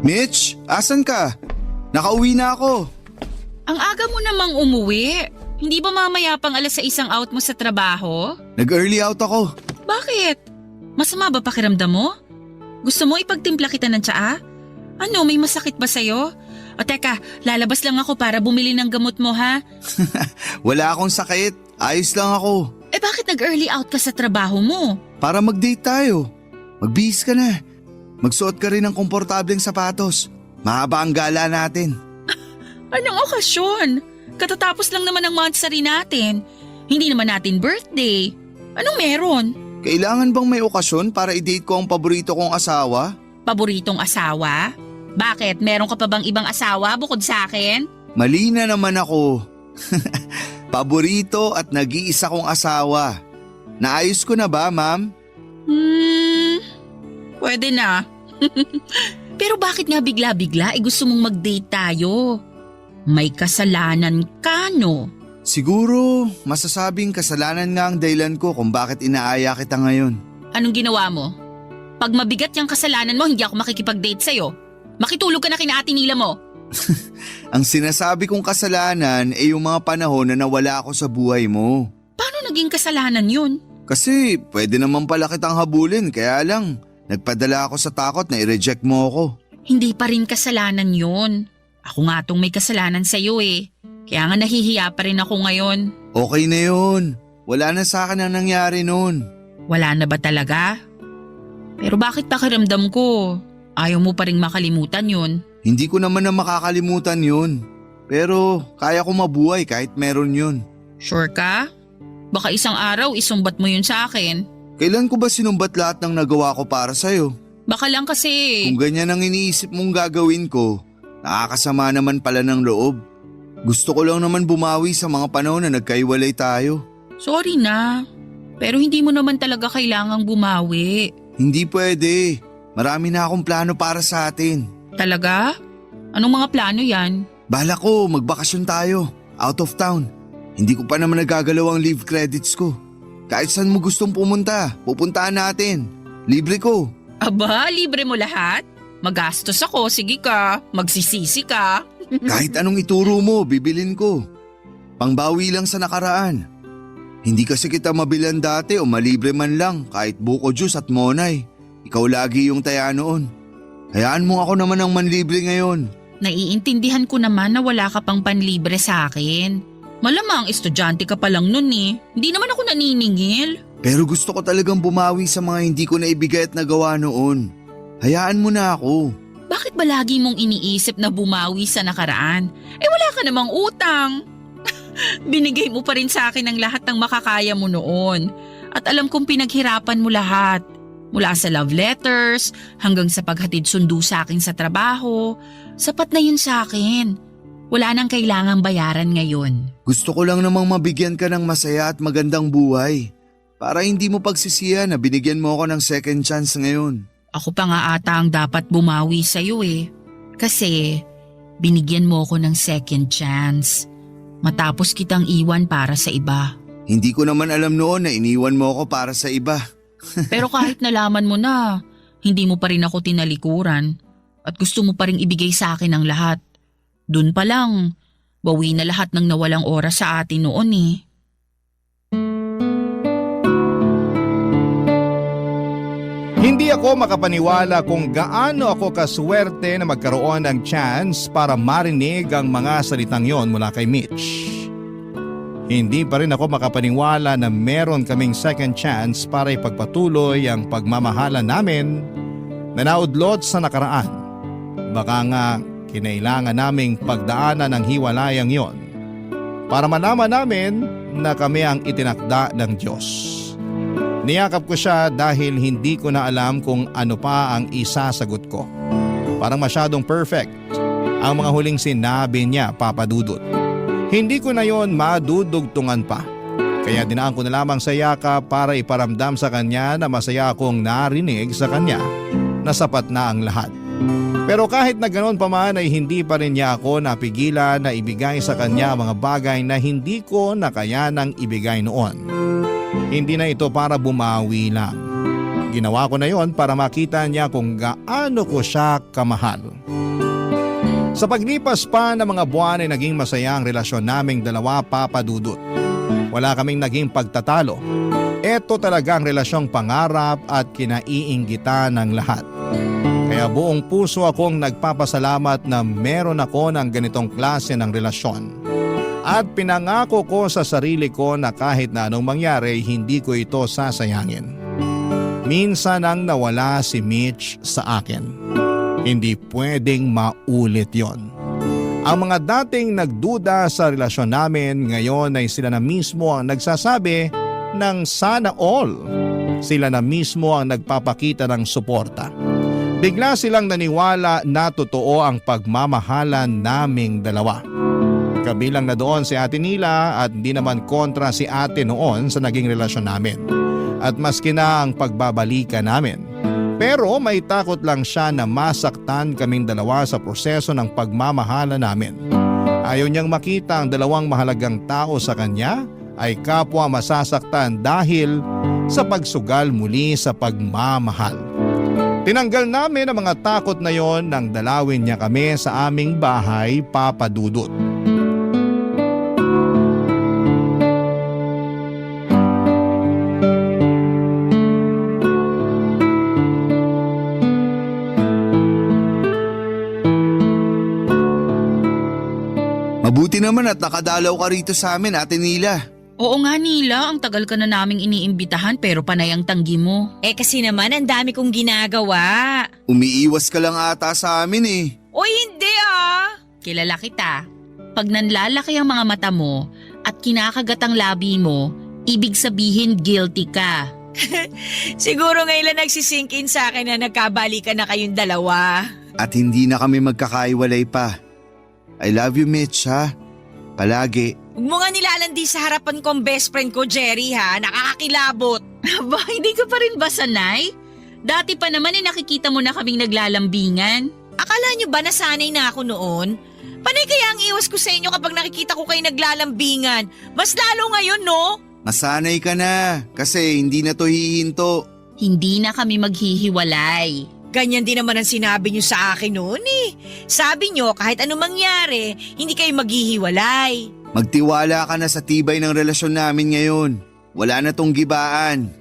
Mitch, asan ka? Nakauwi na ako. Ang aga mo namang umuwi. Hindi ba mamaya pang 6:00 out mo sa trabaho? Nag-early out ako. Bakit? Masama ba pakiramdam mo? Gusto mo ipagtimpla kita ng tsaa? Ano, may masakit ba sa'yo? O teka, lalabas lang ako para bumili ng gamot mo ha? Wala akong sakit. Ayos lang ako. Eh bakit nag-early out ka sa trabaho mo? Para mag-date tayo. Magbihis ka na. Magsuot ka rin ng komportableng sapatos. Mahaba ang gala natin. Anong okasyon? Katatapos lang naman ang monthsary natin. Hindi naman natin birthday. Anong meron? Kailangan bang may okasyon para i-date ko ang paborito kong asawa? Paboritong asawa? Bakit? Meron ka pa bang ibang asawa bukod sa akin? Mali na naman ako. Paborito at nag-iisa kong asawa. Naayos ko na ba, ma'am? Pwede na. Pero bakit nga bigla-bigla gusto mong mag-date tayo? May kasalanan ka, no? Siguro, masasabing kasalanan nga ang dahilan ko kung bakit inaaya kita ngayon. Anong ginawa mo? Pag mabigat yung kasalanan mo, hindi ako makikipag-date sa'yo. Makitulog ka na kina Ate Nila mo. Ang sinasabi kong kasalanan ay yung mga panahon na nawala ako sa buhay mo. Paano naging kasalanan yun? Kasi pwede naman pala kitang habulin, kaya lang nagpadala ako sa takot na i-reject mo ako. Hindi pa rin kasalanan yun. Ako nga tong may kasalanan sa'yo eh. Kaya nga nahihiya pa rin ako ngayon. Okay na yun. Wala na sa akin ang nangyari noon. Wala na ba talaga? Pero bakit pakiramdam ko? Ayaw mo pa rin makalimutan yun. Hindi ko naman na makakalimutan yun. Pero kaya ko mabuhay kahit meron yun. Sure ka? Baka isang araw isumbat mo yun sa akin. Kailan ko ba sinumbat lahat ng nagawa ko para sa'yo? Baka lang kasi… Kung ganyan ang iniisip mong gagawin ko, nakakasama naman pala ng loob. Gusto ko lang naman bumawi sa mga panahon na nagkaiwalay tayo. Sorry na. Pero hindi mo naman talaga kailangang bumawi. Hindi pwede. Marami na akong plano para sa atin. Talaga? Anong mga plano yan? Balak ko, magbakasyon tayo. Out of town. Hindi ko pa naman nagagalaw ang leave credits ko. Kahit saan mo gustong pumunta, pupuntahan natin. Libre ko. Aba, libre mo lahat? Magastos ako, sige ka. Magsisisi ka. Kahit anong ituro mo, bibilin ko. Pangbawi lang sa nakaraan. Hindi kasi kita mabilan dati o malibre man lang kahit buko juice at monay. Ikaw lagi yung taya noon. Hayaan mo ako naman ang manlibre ngayon. Naiintindihan ko naman na wala ka pang panlibre sa akin. Malamang estudyante ka pa lang nun eh. Hindi naman ako naniningil. Pero gusto ko talagang bumawi sa mga hindi ko naibigay at nagawa noon. Hayaan mo na ako. Bakit ba lagi mong iniisip na bumawi sa nakaraan? Eh wala ka namang utang. Binigay mo pa rin sa akin ang lahat ng makakaya mo noon. At alam kong pinaghirapan mo lahat. Mula sa love letters, hanggang sa paghatid sundo sa akin sa trabaho. Sapat na yun sa akin. Wala nang kailangang bayaran ngayon. Gusto ko lang namang mabigyan ka ng masaya at magandang buhay. Para hindi mo pagsisiya na binigyan mo ako ng second chance ngayon. Ako pa nga ata ang dapat bumawi sa'yo eh. Kasi binigyan mo ako ng second chance. matapos kitang iwan para sa iba. Hindi ko naman alam noon na iniwan mo ako para sa iba. Pero kahit nalaman mo na, hindi mo pa rin ako tinalikuran at gusto mo pa rin ibigay sa akin ang lahat. Dun pa lang, bawi na lahat ng nawalang oras sa atin noon eh. Hindi ako makapaniwala kung gaano ako kaswerte na magkaroon ng chance para marinig ang mga salitang yon mula kay Mitch. Hindi pa rin ako makapaniwala na meron kaming second chance para ipagpatuloy ang pagmamahalan namin na naudlot sa nakaraan. Baka nga kinailangan naming pagdaanan ng hiwalayang yon para malaman namin na kami ang itinakda ng Diyos. Niyakap ko siya dahil hindi ko na alam kung ano pa ang isasagot ko. Parang masyadong perfect ang mga huling sinabi niya, Papa Dudut. Hindi ko na yon madudugtungan pa. Kaya dinaan ko na lamang sa yakap para iparamdam sa kanya na masaya akong narinig sa kanya na sapat na ang lahat. Pero kahit na ganoon pa man ay hindi pa rin niya ako napigilan na ibigay sa kanya mga bagay na hindi ko nakayanang ibigay noon. Hindi na ito para bumawi lang. Ginawa ko na yon para makita niya kung gaano ko siya kamahal. Sa paglipas pa ng mga buwan ay naging masaya ang relasyon naming dalawa, Papa Dudut. Wala kaming naging pagtatalo. Ito talaga ang relasyong pangarap at kinaiinggitan ng lahat. Kaya buong puso akong nagpapasalamat na meron ako ng ganitong klase ng relasyon. At pinangako ko sa sarili ko na kahit na anong mangyari, hindi ko ito sasayangin. Minsan ang nawala si Mitch sa akin. Hindi pwedeng maulit yon. Ang mga dating nagduda sa relasyon namin ngayon ay sila na mismo ang nagsasabi ng sana all. Sila na mismo ang nagpapakita ng suporta. Bigla silang naniwala na totoo ang pagmamahalan naming dalawa. Kabilang na doon si Ate Nila at hindi naman kontra si ate noon sa naging relasyon namin. At maski na ang pagbabalikan namin. Pero may takot lang siya na masaktan kaming dalawa sa proseso ng pagmamahala namin. Ayaw niyang makita ang dalawang mahalagang tao sa kanya ay kapwa masasaktan dahil sa pagsugal muli sa pagmamahal. Tinanggal namin ang mga takot na yon nang dalawin niya kami sa aming bahay, Papa Dudut. Mabuti naman at nakadalaw ka rito sa amin, Ate Nila. Oo nga Nila, ang tagal ka na naming iniimbitahan pero panay ang tanggi mo. Kasi naman ang dami kong ginagawa. Umiiwas ka lang ata sa amin eh. O hindi ah! Kilala kita. Pag nanlalaki ang mga mata mo at kinakagat ang labi mo, ibig sabihin guilty ka. Siguro ngayon lang nagsisink in sa akin na nagkabalikan na kayong dalawa. At hindi na kami magkakaiwalay pa. I love you, Mitch, ha? Palagi. Huwag mo nga nilalandi sa harapan kong best friend ko, Jerry, ha? Nakakakilabot. Ba, hindi ka pa rin ba sanay? Dati pa naman nakikita mo na kaming naglalambingan. Akala nyo ba nasanay na ako noon? Panay kaya ang iwas ko sa inyo kapag nakikita ko kayo naglalambingan? Mas lalo ngayon, no? Masanay ka na kasi hindi na to hihinto. Hindi na kami maghihiwalay. Ganyan din naman ang sinabi nyo sa akin noon eh. Sabi nyo kahit anong mangyari, hindi kayo maghihiwalay. Magtiwala ka na sa tibay ng relasyon namin ngayon. Wala na tong gibaan.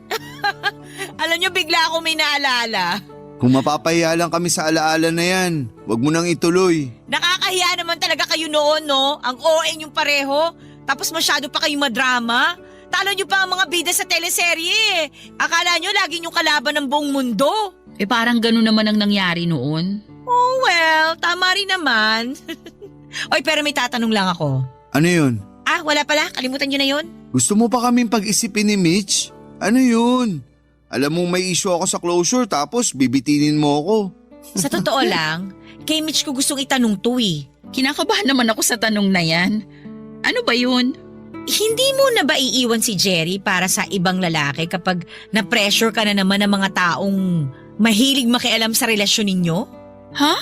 Alam nyo, bigla ako may naalala. Kung mapapahiya lang kami sa alaala na yan, wag mo nang ituloy. Nakakahiya naman talaga kayo noon, no? Ang OA yung pareho. Tapos masyado pa kayong madrama. Talo nyo pa ang mga bida sa teleserye eh. Akala nyo lagi nyo kalaban ng buong mundo. Parang gano'n naman ang nangyari noon. Oh well, tama rin naman. Oy, pero may tatanong lang ako. Ano yun? Wala pala. Kalimutan nyo na yun. Gusto mo pa kaming pag-isipin ni Mitch? Ano yun? Alam mo may issue ako sa closure tapos bibitinin mo ako. Sa totoo lang, kay Mitch ko gustong itanong to eh. Kinakabahan naman ako sa tanong na yan. Ano ba yun? Hindi mo na ba iiwan si Jerry para sa ibang lalaki kapag na-pressure ka na naman ng mga taong mahilig makialam sa relasyon ninyo? Ha?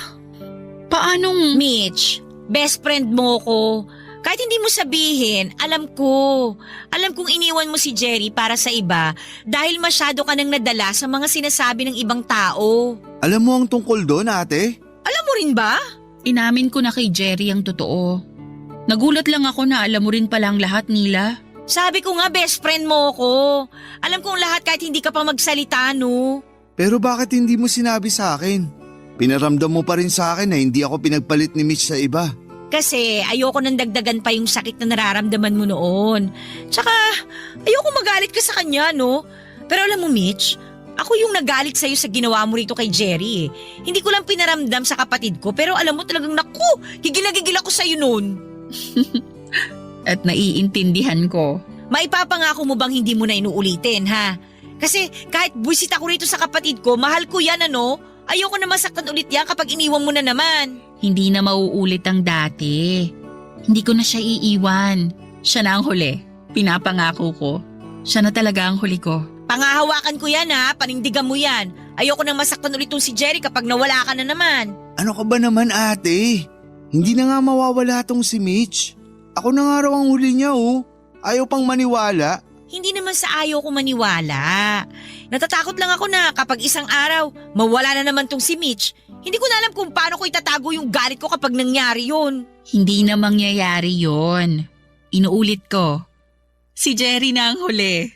Paanong… Mitch, best friend mo ko. Kahit hindi mo sabihin, alam ko. Alam kong iniwan mo si Jerry para sa iba dahil masyado ka nang nadala sa mga sinasabi ng ibang tao. Alam mo ang tungkol doon, ate? Alam mo rin ba? Inamin ko na kay Jerry ang totoo. Nagulat lang ako na alam mo rin palang lahat, Nila. Sabi ko nga best friend mo ko. Alam kong lahat kahit hindi ka pa magsalita, no? Pero bakit hindi mo sinabi sa akin? Pinaramdam mo pa rin sa akin na hindi ako pinagpalit ni Mitch sa iba. Kasi ayoko nang dagdagan pa yung sakit na nararamdaman mo noon. Tsaka ayoko magalit ka sa kanya, no? Pero alam mo Mitch, ako yung nagalit sa'yo sa ginawa mo rito kay Jerry. Hindi ko lang pinaramdam sa kapatid ko pero alam mo talagang naku, gigil na gigil ako sa'yo noon. At naiintindihan ko. Maipapangako mo bang hindi mo na inuulitin, ha? Kasi kahit buwisit ako rito sa kapatid ko, mahal ko yan, ano? Ayoko na masaktan ulit yan kapag iniwan mo na naman. Hindi na mauulit ang dati. Hindi ko na siya iiwan. Siya na ang huli. Pinapangako ko. Siya na talaga ang huli ko. Pangahawakan ko yan, ha? Panindigan mo yan. Ayoko nang masaktan ulit tong si Jerry kapag nawala ka na naman. Ano ka ba naman, ate? Hindi na nga mawawala tong si Mitch. Ako na nga raw ang huli niya, oh. Ayaw pang maniwala. Hindi naman sa ayaw ko maniwala. Natatakot lang ako na kapag isang araw, mawala na naman tong si Mitch. Hindi ko na alam kung paano ko itatago yung galit ko kapag nangyari yun. Hindi na mangyayari yon. Inuulit ko. Si Jerry na ang huli.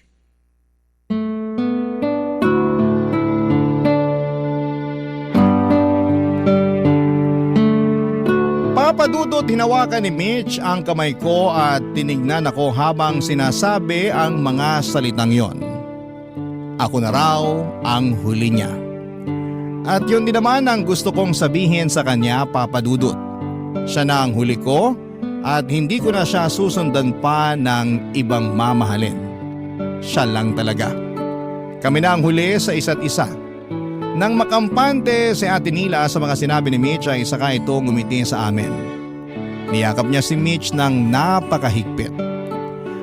Papadudot hinawakan ni Mitch ang kamay ko at tinignan ako habang sinasabi ang mga salitang yon. Ako na raw ang huli niya. At yun din naman ang gusto kong sabihin sa kanya, Papadudot. Siya na ang huli ko at hindi ko na siya susundan pa ng ibang mamahalin. Siya lang talaga. Kami na ang huli sa isa't isa. Nang makampante si Ate Nila sa mga sinabi ni Mitch ay saka ito ngumiti sa amin. Niyakap niya si Mitch ng napakahigpit.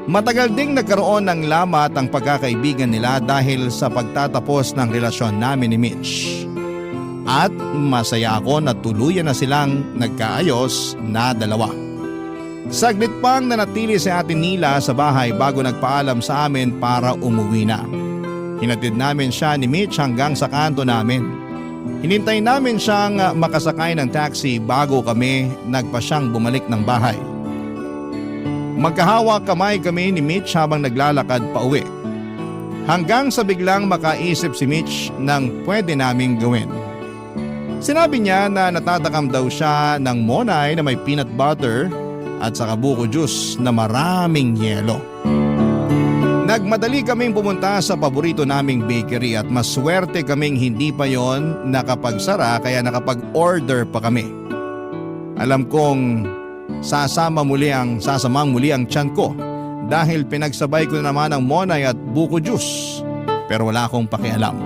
Matagal ding nagkaroon ng lamat ang pagkakaibigan nila dahil sa pagtatapos ng relasyon namin ni Mitch. At masaya ako na tuluyan na silang nagkaayos na dalawa. Saglit pang nanatili si Ate Nila sa bahay bago nagpaalam sa amin para umuwi na. Hinatid namin siya ni Mitch hanggang sa kanto namin. Hinintay namin siyang makasakay ng taxi bago kami nagpasyang bumalik ng bahay. Magkahawak kamay kami ni Mitch habang naglalakad pa uwi. Hanggang sa biglang makaisip si Mitch ng pwede naming gawin. Sinabi niya na natatakam daw siya ng monay na may peanut butter at saka buko juice na maraming yelo. Nagmadali kaming pumunta sa paborito naming bakery at maswerte kaming hindi pa yon nakapagsara kaya nakapag-order pa kami. Alam kong sasamang muli ang tiyan ko dahil pinagsabay ko na naman ang monay at buko juice pero wala akong pakialam.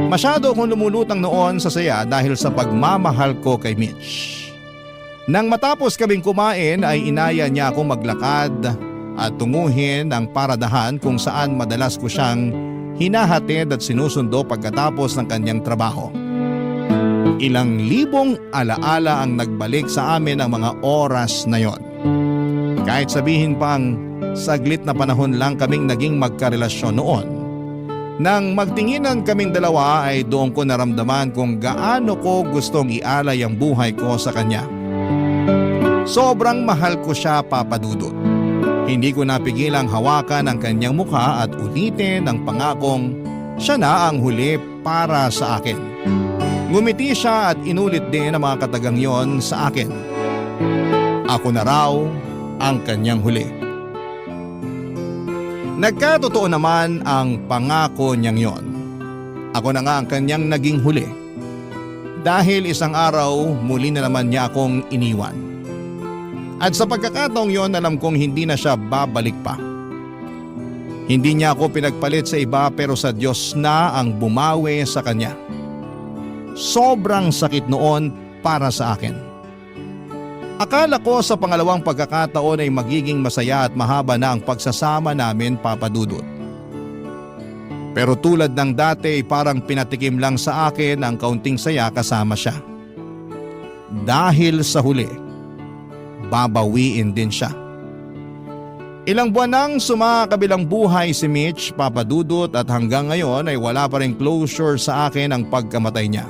Masyado akong lumulutang noon sa saya dahil sa pagmamahal ko kay Mitch. Nang matapos kaming kumain ay inaya niya akong maglakad at tunguhin ang paradahan kung saan madalas ko siyang hinahatid at sinusundo pagkatapos ng kanyang trabaho. Ilang libong alaala ang nagbalik sa amin ang mga oras na yon. Kahit sabihin pang saglit na panahon lang kaming naging magkarelasyon noon. Nang magtinginan kaming dalawa ay doon ko naramdaman kung gaano ko gustong ialay ang buhay ko sa kanya. Sobrang mahal ko siya, Papadudot. Hindi ko napigilang hawakan ang kanyang mukha at ulitin ang pangakong siya na ang huli para sa akin. Ngumiti siya at inulit din ang mga katagang yon sa akin. Ako na raw ang kanyang huli. Nagkatotoo naman ang pangako niyang yon. Ako na nga ang kanyang naging huli. Dahil isang araw muli na naman niya akong iniwan. At sa pagkakataong yon alam kong hindi na siya babalik pa. Hindi niya ako pinagpalit sa iba pero sa Diyos na ang bumawi sa kanya. Sobrang sakit noon para sa akin. Akala ko sa pangalawang pagkakataon ay magiging masaya at mahaba na ang pagsasama namin, Papadudot. Pero tulad ng dati ay parang pinatikim lang sa akin ang kaunting saya kasama siya. Dahil sa huli, babawiin din siya. Ilang buwan nang sumakabilang buhay si Mitch, Papa Dudut, at hanggang ngayon ay wala pa rin closure sa akin ang pagkamatay niya.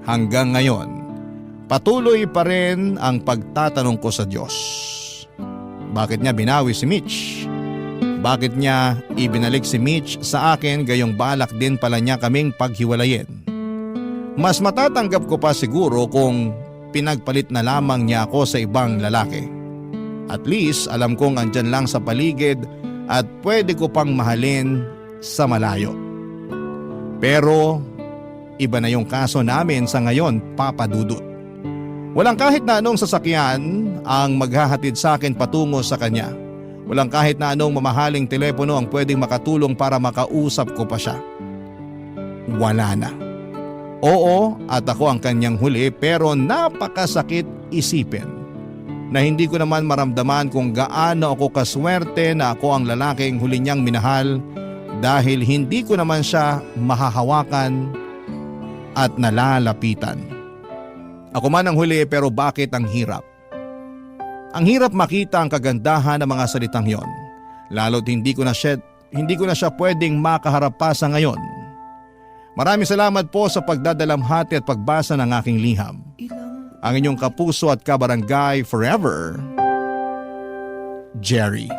Hanggang ngayon, patuloy pa rin ang pagtatanong ko sa Diyos. Bakit niya binawi si Mitch? Bakit niya ibinalik si Mitch sa akin gayong balak din pala niya kaming paghiwalayin? Mas matatanggap ko pa siguro kung pinagpalit na lamang niya ako sa ibang lalaki. At least alam kong andyan lang sa paligid at pwede ko pang mahalin sa malayo. Pero iba na yung kaso namin sa ngayon, Papa Dudut. Walang kahit na anong sasakyan ang maghahatid sa akin patungo sa kanya. Walang kahit na anong mamahaling telepono ang pwedeng makatulong para makausap ko pa siya. Wala na. Oo, at ako ang kanyang huli, pero napakasakit isipin na hindi ko naman maramdaman kung gaano ako kaswerte na ako ang lalaking huli niyang minahal dahil hindi ko naman siya mahahawakan at nalalapitan. Ako man ang huli, pero bakit ang hirap? Ang hirap makita ang kagandahan ng mga salitang yon, lalo't hindi ko na siya pwedeng makaharap pa sa ngayon. Maraming salamat po sa pagdadalamhati at pagbasa ng aking liham. Ang inyong kapuso at kabarangay forever, Jerry.